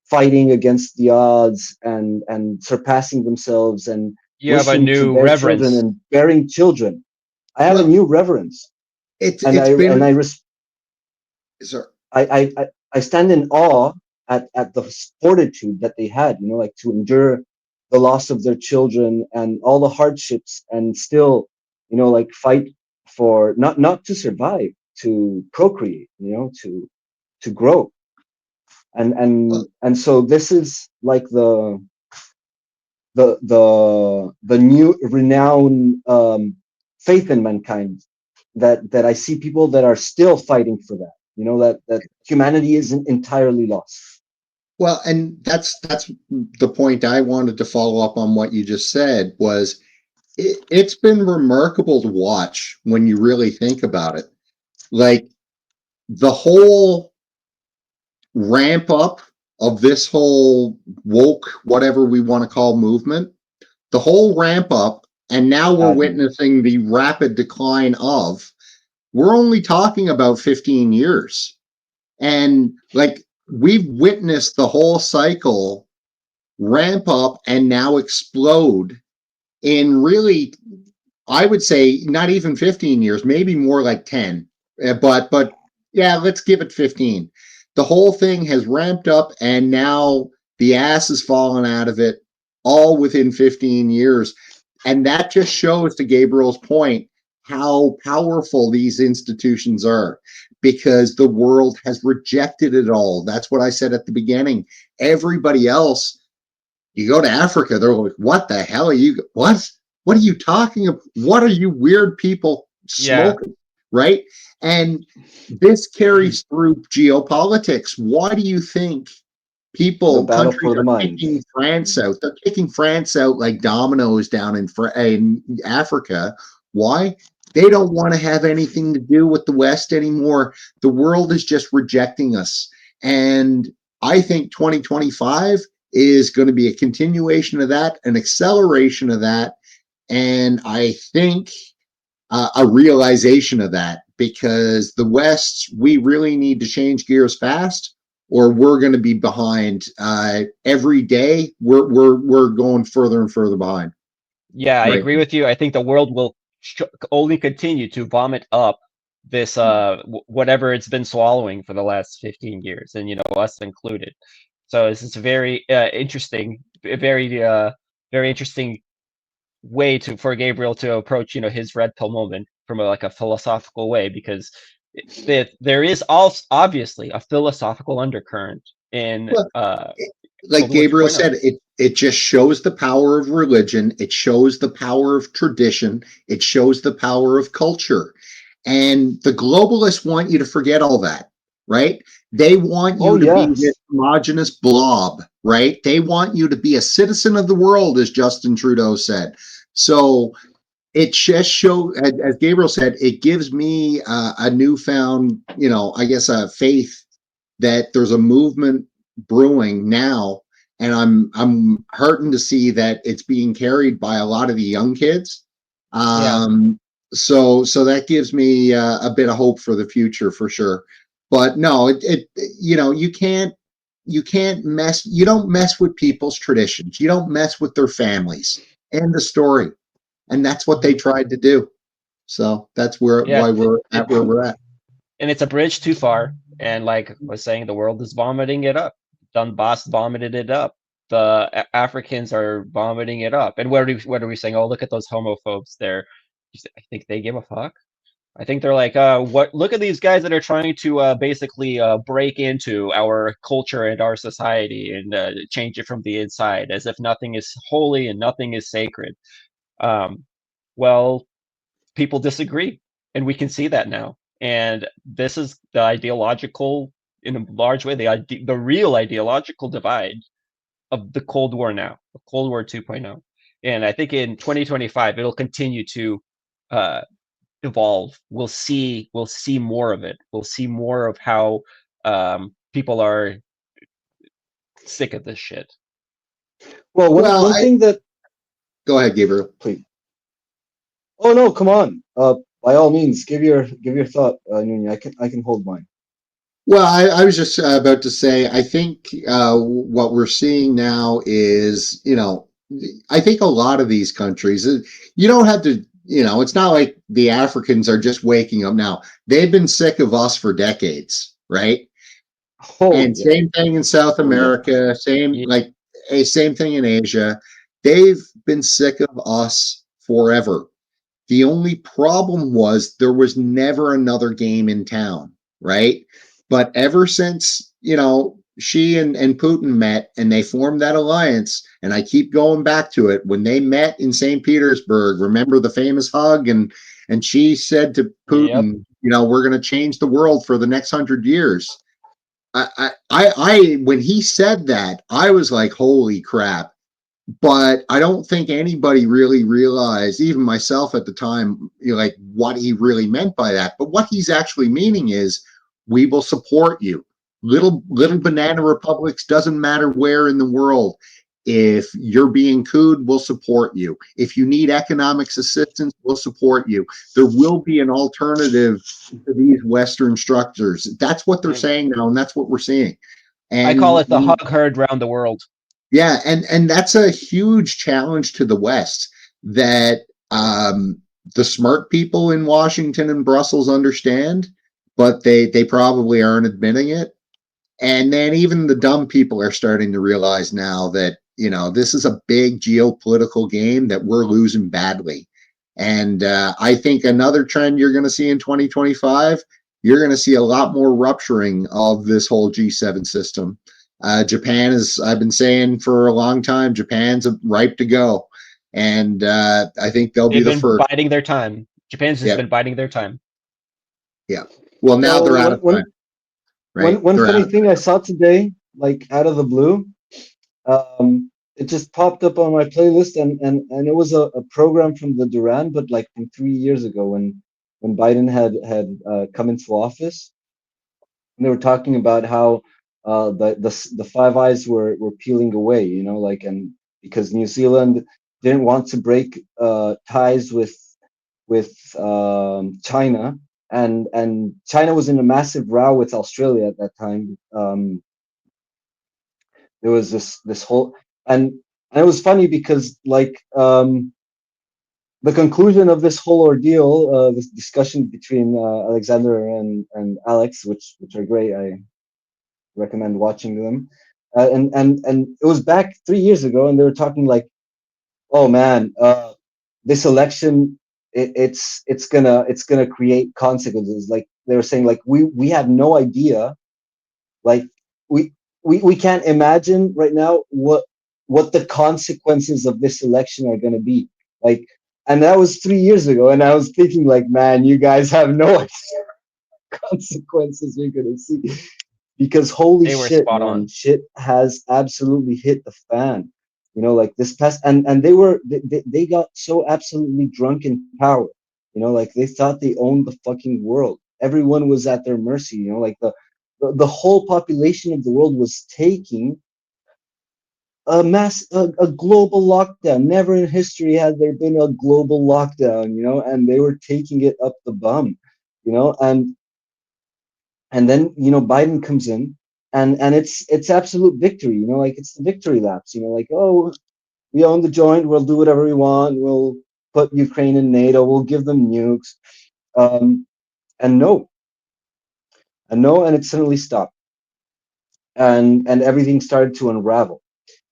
fighting against the odds and surpassing themselves and You have a wishing to new bear children reverence. and bearing children. I have a Well, new reverence, and it's been, sir. I stand in awe at the fortitude that they had, like to endure the loss of their children and all the hardships and still, like fight for not to survive, to procreate, to grow. and so this is like the new renowned faith in mankind, that I see people that are still fighting for that. You know, that humanity isn't entirely lost. Well, and that's the point I wanted to follow up on what you just said was it's been remarkable to watch when you really think about it. Like the whole ramp up of this whole woke, whatever we want to call movement, the whole ramp up, and now we're Madness. witnessing the rapid decline of, we're only talking about 15 years. And like we've witnessed the whole cycle ramp up and now explode in really, I would say not even 15 years, maybe more like 10. But yeah, let's give it 15. The whole thing has ramped up and now the ass has fallen out of it all within 15 years. And that just shows, to Gabriel's point, how powerful these institutions are, because the world has rejected it all. That's what I said at the beginning. Everybody else, you go to Africa, they're like, what the hell are you, what are you talking about? What are you weird people Yeah. smoking? Right? And this carries through geopolitics. Why do you think The people, battle countries for the are mind. kicking France out? They're kicking France out like dominoes down in Africa. Why? They don't want to have anything to do with the West anymore. The world is just rejecting us. And I think 2025 is going to be a continuation of that, an acceleration of that, and I think a realization of that, because the West, we really need to change gears fast, or we're going to be behind. Every day, we're going further and further behind. Yeah, I Right. agree with you. I think the world will only continue to vomit up this whatever it's been swallowing for the last 15 years, and us included. So this is very interesting, very interesting way for Gabriel to approach his red pill moment from like a philosophical way, because there is also obviously a philosophical undercurrent in Well, like Cold War Gabriel 2.0. said, it just shows the power of religion. It shows the power of tradition. It shows the power of culture. And the globalists want you to forget all that, right? They want Oh you to be this yes. homogenous blob, right? They want you to be a citizen of the world, as Justin Trudeau said. So it just shows, as Gabriel said, it gives me a newfound, I guess, a faith that there's a movement brewing now, and I'm heartened to see that it's being carried by a lot of the young kids. Yeah, So that gives me a bit of hope for the future, for sure. But no, you don't mess with people's traditions. You don't mess with their families. End the story. And that's what they mhm. tried to do. So that's Yeah, why we're it, at where we're at. and it's a bridge too far. And like I was saying, the world is vomiting it up. Donbass vomited it up. The Africans are vomiting it up. And what are we saying? Oh, look at those homophobes there. I think they give a fuck. I think they're like, what? Look at these guys that are trying to basically break into our culture and our society and change it from the inside, as if nothing is holy and nothing is sacred. Um, well, people disagree, and we can see that now. And this is the ideological, in a large way, the real ideological divide of the Cold War now, of Cold War 2.0. And I think in 2025 it'll continue to uh, evolve. We'll see more of it. We'll see more of how people are sick of this shit. Well, Well, one thing that, go ahead, Gabriel. please. Oh no, come on. By all means, give your thought, Nunya. I can hold mine. Well, I was just about to say, I think what we're seeing now is, I think a lot of these countries, you don't have to, it's not like the Africans are just waking up now. They've been sick of us for decades, right? Oh And yeah. same thing in South Oh yeah. America, Yeah, same thing in Asia. They've been sick of us forever. The only problem was there was never another game in town, right? But ever since, she and Putin met and they formed that alliance, and I keep going back to it. When they met in St. Petersburg, remember the famous hug, and she said to Yep. Putin, you know, we're going to change the world for the next 100 years. When he said that, I was like, holy crap. But I don't think anybody really realized, even myself at the time, you know, like what he really meant by that. But what he's actually meaning is, we will support you. Little banana republics, doesn't matter where in the world. If you're being cooed, we'll support you. If you need economic assistance, we'll support you. There will be an alternative to these Western structures. That's what they're saying now, and that's what we're seeing. I call And it the hug herd round the world. yeah, and that's a huge challenge to the West, that the smart people in Washington and Brussels understand, but they probably aren't admitting it. And then even the dumb people are starting to realize now that, you know, this is a big geopolitical game that we're losing badly. And I think another trend you're going to see in 2025, you're going to see a lot more rupturing of this whole G7 system. Japan is, I've been saying for a long time, Japan's ripe to go. And I think they'll be They've the been first. biding their time. Japan's just Yeah. been biding their time. Yeah. Well, now So they're out of time, right? one They're funny out. thing I saw today, like out of the blue, it just popped up on my playlist, and it was a program from the Duran, but like from 3 years ago when Biden had come into office, and they were talking about how the Five Eyes were peeling away, you know, like, and because New Zealand didn't want to break ties with China, and China was in a massive row with Australia at that time. There was this whole, and it was funny because like the conclusion of this whole ordeal, this discussion between Alexander and Alex, which are great. I recommend watching them. And it was back 3 years ago, and they were talking like, oh man, this election, it's gonna create consequences. Like they were saying, like we have no idea, like we we can't imagine right now what the consequences of this election are gonna be. Like, and that was 3 years ago, and I was thinking like, man, you guys have no idea consequences you're gonna see, because holy They were shit, spot man, on. shit has absolutely hit the fan. You know, like this past, and they got so absolutely drunk in power. You know, like they thought they owned the fucking world. Everyone was at their mercy. You know, like the whole population of the world was taking a global lockdown. Never in history had there been a global lockdown. You know, and they were taking it up the bum. You know, and then, you know, Biden comes in, and it's absolute victory. You know, like it's the victory laps. You know, like, oh, we own the joint, we'll do whatever we want, we'll put Ukraine in NATO, we'll give them nukes. um, and no, and it suddenly stopped, and everything started to unravel.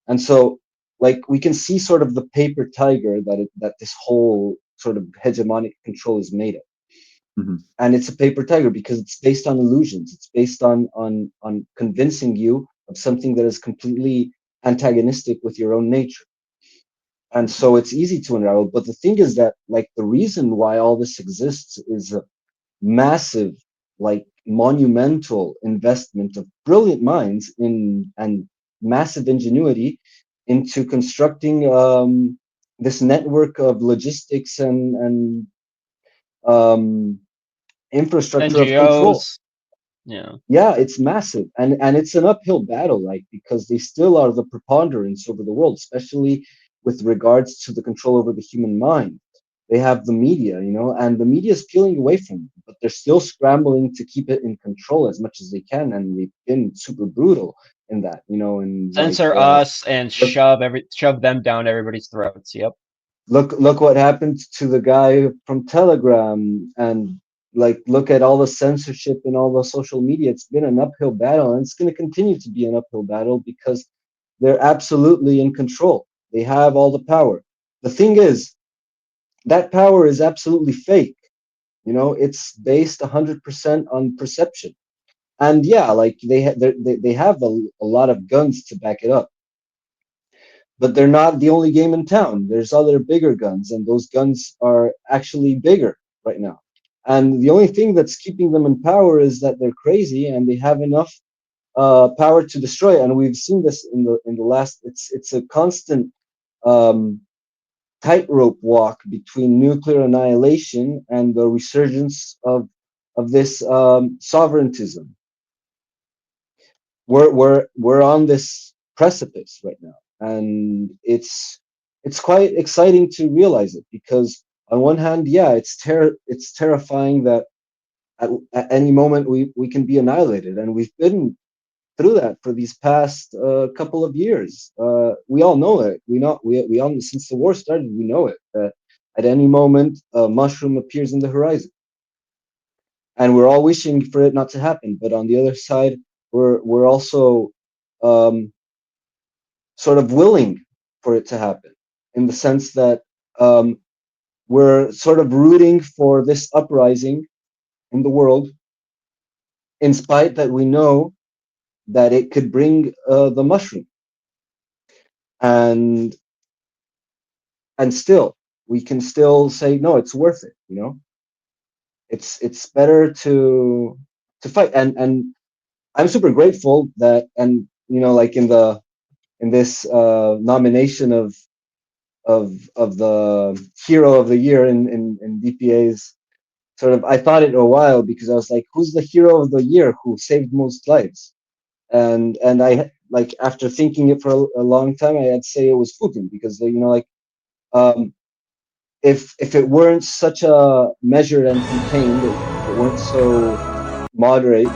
And so, like, we can see sort of the paper tiger that this whole sort of hegemonic control is made of. Mhm. And it's a paper tiger because it's based on illusions. It's based on convincing you of something that is completely antagonistic with your own nature. And so it's easy to unravel. But the thing is that, like, the reason why all this exists is a massive, like, monumental investment of brilliant minds in and massive ingenuity into constructing this network of logistics and um, infrastructure of control. NGOs. Yeah. Yeah, it's massive, and it's an uphill battle, like, because they still are the preponderance over the world, especially with regards to the control over the human mind. They have the media, you know, and the media is peeling away from them, but they're still scrambling to keep it in control as much as they can, and they've been super brutal in that, you know, and like Censor us and look, shove them down everybody's throats. Yep. look what happened to the guy from Telegram, and like look at all the censorship and all the social media. It's been an uphill battle, and it's going to continue to be an uphill battle because they're absolutely in control. They have all the power. The thing is, that power is absolutely fake. You know, it's based 100% on perception. and yeah, like they have a lot of guns to back it up, but they're not the only game in town. There's other bigger guns, and those guns are actually bigger right now. And the only thing that's keeping them in power is that they're crazy and they have enough power to destroy. And we've seen this in the last. It's a constant um, tightrope walk between nuclear annihilation and the resurgence of this sovereigntism. We're on this precipice right now, and it's quite exciting to realize it, because on one hand, yeah, it's terrifying that at any moment we can be annihilated, and we've been through that for these past couple of years. We all know it. We all, since the war started, we know it. At any moment, a mushroom appears in the horizon, and we're all wishing for it not to happen. But on the other side, we're also um, sort of willing for it to happen, in the sense that um, we're sort of rooting for this uprising in the world, in spite that we know that it could bring the mushroom, and still we can still say no, it's worth it. It's better to fight, and I'm super grateful that, and like in this nomination of the hero of the year in DPA's sort of, I thought it a while, because I was like, who's the hero of the year who saved most lives? And I, like, after thinking it for a long time, I had to say it was Putin, because like, um, if it weren't such a measured and contained, if it weren't so moderate,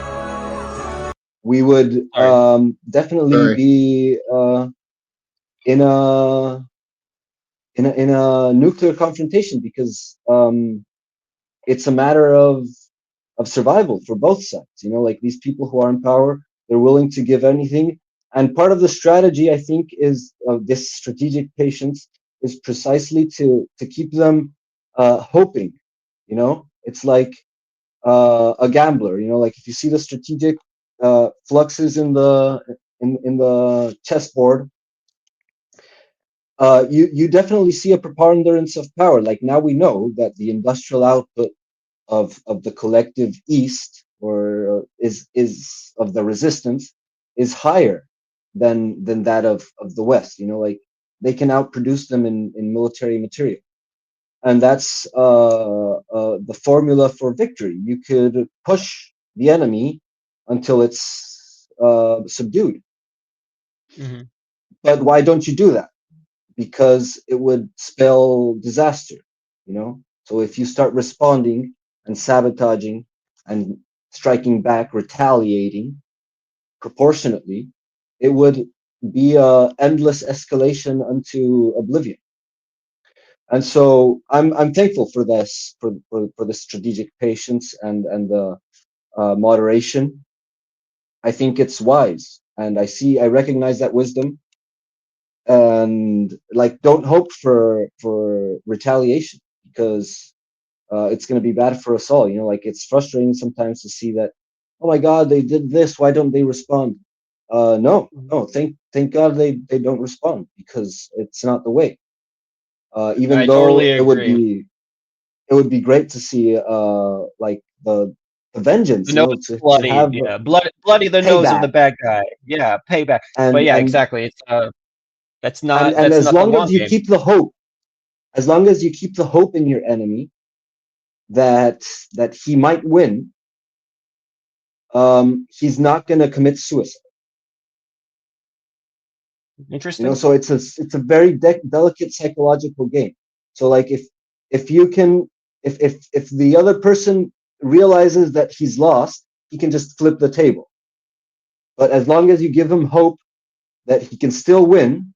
we would Sorry. definitely Sorry. be in a in a nuclear confrontation, because it's a matter of survival for both sides. Like, these people who are in power, they're willing to give anything. And part of the strategy, I think, is this strategic patience, is precisely to keep them hoping. It's like a gambler. Like, if you see the strategic fluxes in the chessboard, you definitely see a preponderance of power. Like, now we know that the industrial output of the collective East, or is of the resistance, is higher than that of the West. Like, they can outproduce them in military material, and that's the formula for victory. You could push the enemy until it's subdued, Hmm. but why don't you do that? Because it would spell disaster. So if you start responding and sabotaging and striking back, retaliating proportionately, it would be a endless escalation unto oblivion. And so I'm thankful for this, for the strategic patience and the moderation. I think it's wise, and I recognize that wisdom, and, like, don't hope for retaliation, because it's going to be bad for us all. Like, it's frustrating sometimes to see that, oh my God, they did this, why don't they respond? No, no, thank God they don't respond, because it's not the way. Even I though totally agree. it would be great to see like the vengeance, The nose to bloodied, have yeah, bloody the nose of the payback. bad guy. Yeah, payback. But and yeah, and exactly. It's and that's as not the long as long you game. keep the hope, as long as you keep the hope in your enemy that he might win, he's not going to commit suicide. Interesting. So it's a very delicate psychological game. So, like, if you can, if the other person realizes that he's lost, he can just flip the table. But as long as you give him hope that he can still win,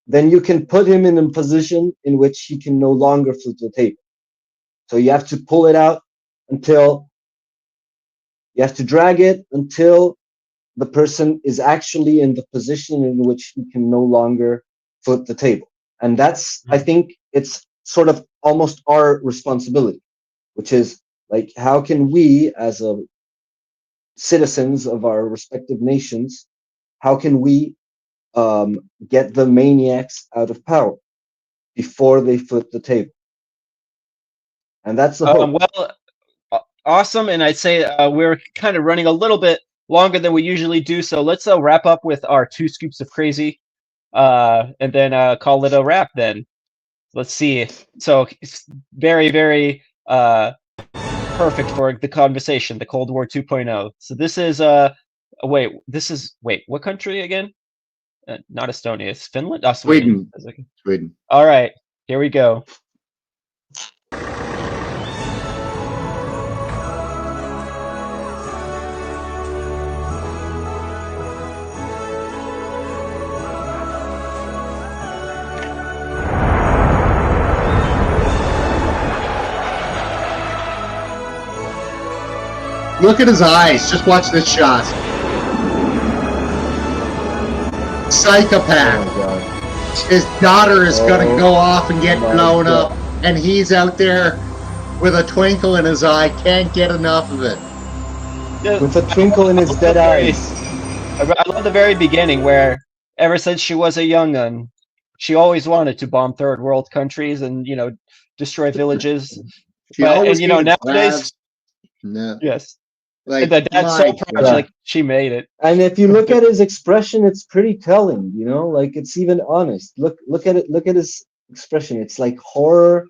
then you can put him in a position in which he can no longer flip the table. So you have to pull it out until you have to drag it until the person is actually in the position in which he can no longer flip the table. And that's, I Mhm. think, it's sort of almost our responsibility, which is, like, how can we, as a citizens of our respective nations, how can we get the maniacs out of power before they flip the table? And that's the hope. Well, awesome. And I'd say we're kind of running a little bit longer than we usually do. So let's wrap up with our 2 scoops of crazy, and then call it a wrap. Then let's see. So it's very, very perfect for the conversation, the Cold War 2.0. So this is wait, what country again? Not Estonia, it's Finland. Oh, Sweden. Sweden. All right, here we go. Look at his eyes. Just watch this shot. Psychopath. Oh my God. His daughter is gonna go off and get my blown God. up, and he's out there with a twinkle in his eye. Can't get enough of it. With a twinkle in his dead eyes. I love the very beginning where ever since she was a young un, she always wanted to bomb third world countries and destroy villages. She But always and hated nowadays, Slavs. No, yes, like the dad's so my proud. God. Like she made it. And if you look at his expression, it's pretty telling, like it's even honest. Look at it, look at his expression. It's like horror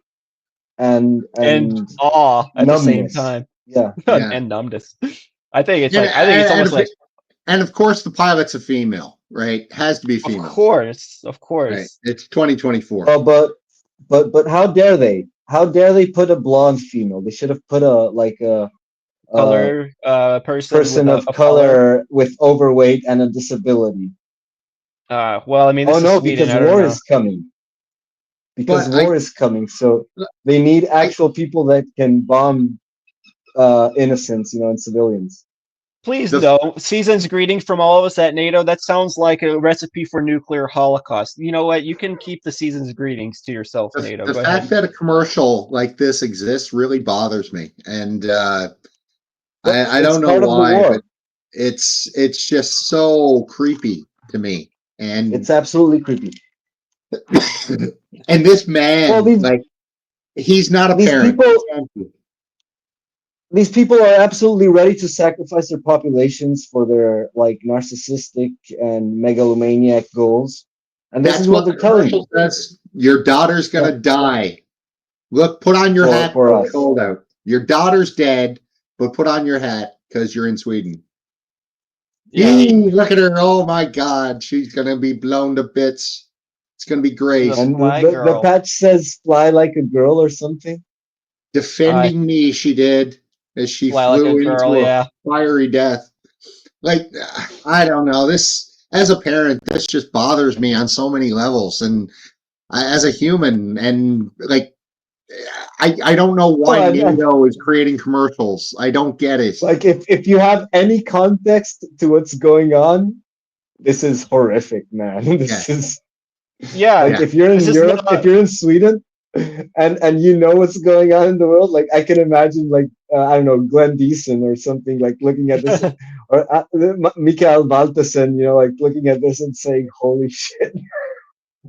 and And awe at the same numbness. time. Yeah. Yeah. And numbness. I think it's And- like I think it's almost like And of course, the pilot's a female, right? Has to be of female. course. Right. It's 2024. Oh, but how dare they? How dare they put a blonde female? They should have put a Color person with of color with overweight and a disability. Well, I mean, this Oh is no, Sweden. because I don't war know. is coming. Because But war is coming, so they need actual people that can bomb innocents, and civilians. Please The- no. Season's greeting from all of us at NATO. That sounds like a recipe for nuclear holocaust. You know what? You can keep the season's greetings to yourself, NATO. The Go fact ahead. that a commercial like this exists really bothers me, and I It's don't know part of the why, war. but it's just so creepy to me. And It's absolutely creepy. and this man, Well, like, he's not a these parent. These people are absolutely ready to sacrifice their populations for their like narcissistic and megalomaniac goals. And this That's is what the they're telling you. commercial says. Your daughter's gonna die. Look, put on your hat For us. Cold out. Your daughter's dead, but put on your hat because you're in Sweden. Yeah. Look at her. Oh my God. She's going to be blown to bits. It's going to be great. The And Fly the girl. patch says fly like a girl or something. Defending me, she did, as she Fly like flew a girl, into yeah. a fiery death. Like, I don't know. This, as a parent, this just bothers me on so many levels. And as a human, and like, I don't know why Well, NATO is creating commercials. I don't get it. Like if you have any context to what's going on, this is horrific, man. This is Yeah. like if you're in This is Europe, not- if you're in Sweden, and you know what's going on in the world, like I can imagine like I don't know, Glenn Deason or something, like looking at this, or Mikael Baltusen, like looking at this and saying, "Holy shit!"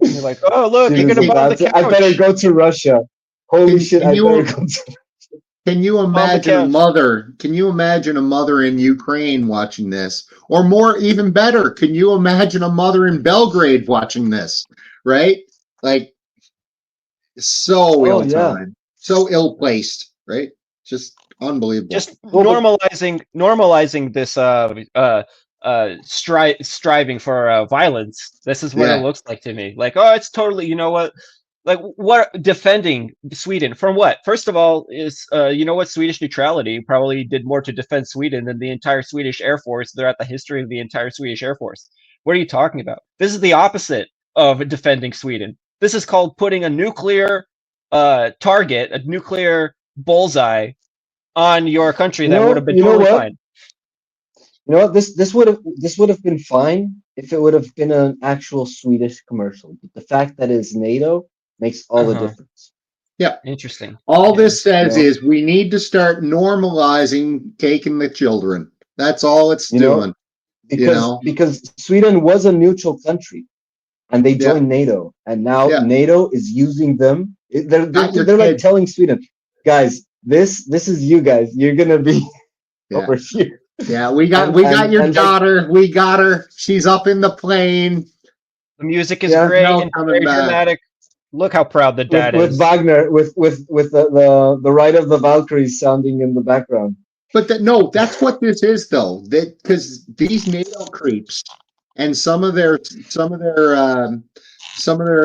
You're like, oh look, She you're was gonna bomb the about to- couch. I better go to Russia. Holy Can- shit! can I you- better go to. Can you imagine a couch. mother? Can you imagine a mother in Ukraine watching this? Or more, even better, can you imagine a mother in Belgrade watching this? Right? Like, so Oh, yeah. ill-timed, so ill-placed, right? Just unbelievable. Just Well, but- normalizing this striving for violence. This is what Yeah. it looks like to me. Like, oh, it's totally, you know what? Like, what defending Sweden from what? First of all, is what Swedish neutrality probably did more to defend Sweden than the entire Swedish Air Force throughout the history of the entire Swedish Air Force. What are you talking about? This is the opposite of defending Sweden. This is called putting a nuclear target, a nuclear bullseye on your country You that know- would have been you know totally what? fine. You know what? This would have been fine if it would have been an actual Swedish commercial. But the fact that it's NATO makes all the Uh-huh. difference. Interesting. All Yeah. this says No. is we need to start normalizing taking the children, That's all it's You know, doing. because Sweden was a neutral country, and they Yeah. joined NATO, and now Yeah. NATO is using them. Got your They're like kid. telling Sweden, guys, this is you guys. You're gonna be Yeah. over here. Yeah, we got your And like, daughter. We got her. She's up in the plane. The music is yeah, great No and coming very back. dramatic. Look how proud the dad with is. Wagner, with the Ride of the Valkyries sounding in the background. But no, that's what this is though. That because these NATO creeps and some of their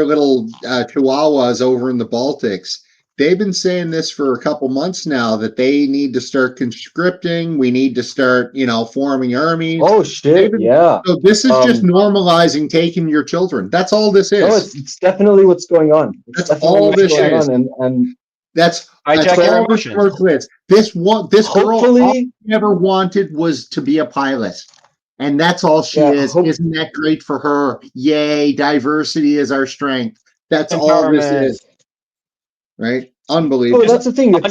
little chihuahuas over in the Baltics, they've been saying this for a couple months now that they need to start conscripting. We need to start, forming armies. Oh shit, Been, yeah. so this is just normalizing taking your children. That's all this No, is. it's definitely what's going on. It's That's definitely all what's this going is. on, and That's Hijack your all this emotions. work is. This girl, all hopefully, she ever wanted was to be a pilot. And that's all she yeah, is. Isn't that great for her? Yay, diversity is our strength. That's all this Empowerment. is. Right? oh, Unbelievable. that's the thing. Under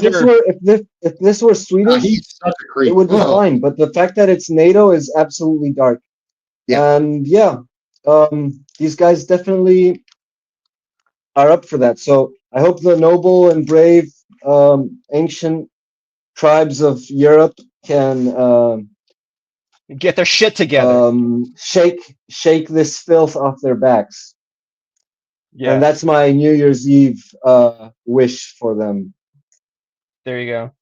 If this were Swedish, He's such a it creep. would be Oh, fine. But the fact that it's NATO is absolutely dark. yeah. And yeah, these guys definitely are up for that. So I hope the noble and brave ancient tribes of Europe can get their shit together. shake this filth off their backs. Yeah, And that's my New Year's Eve wish for them. there you go.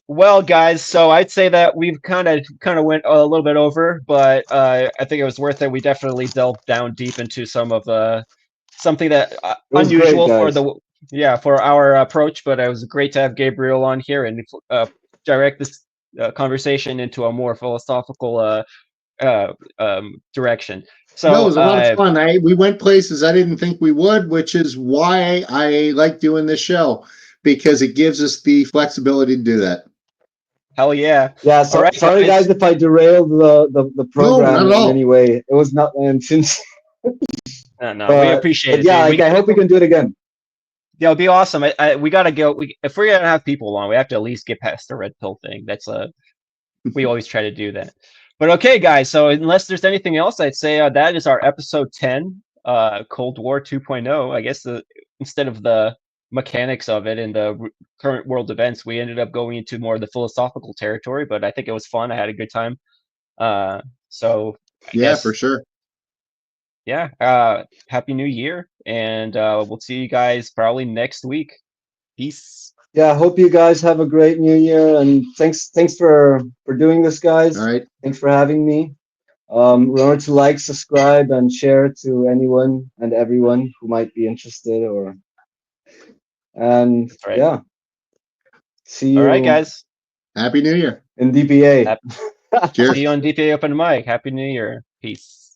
Well, guys, so I'd say that we've kind of went a little bit over, but I think it was worth it. We definitely delved down deep into some of something that It was great, unusual for guys. for our approach. But it was great to have Gabriel on here and direct this conversation into a more philosophical direction. No, it So was a lot of fun. We went places I didn't think we would, which is why I like doing this show, because it gives us the flexibility to do that. hell yeah! Yeah, All so right, sorry guys. guys if I derailed the No, not program at in all. any way. It was not my intention. No, we appreciate But it, yeah, dude. like I hope we can do it again. Yeah, it'll be awesome. We gotta go. If we're gonna have people on, we have to at least get past the red pill thing. That's we always try to do that. But okay, guys. So unless there's anything else, I'd say that is our episode 10, Cold War 2.0. I guess instead of the mechanics of it and the current world events, we ended up going into more of the philosophical territory. But I think it was fun. I had a good time. So I Yeah, for guess sure. yeah. Happy New Year, and we'll see you guys probably next week. Peace. Yeah, I hope you guys have a great new year, and thanks for doing this, All guys. right. Thanks for having me. Remember to like, subscribe, and share to anyone and everyone who might be interested. And That's right. yeah, see All right, you guys. Happy New Year. in DPA. Happy, Cheers. see you on DPA Open Mic. Happy New Year. Peace.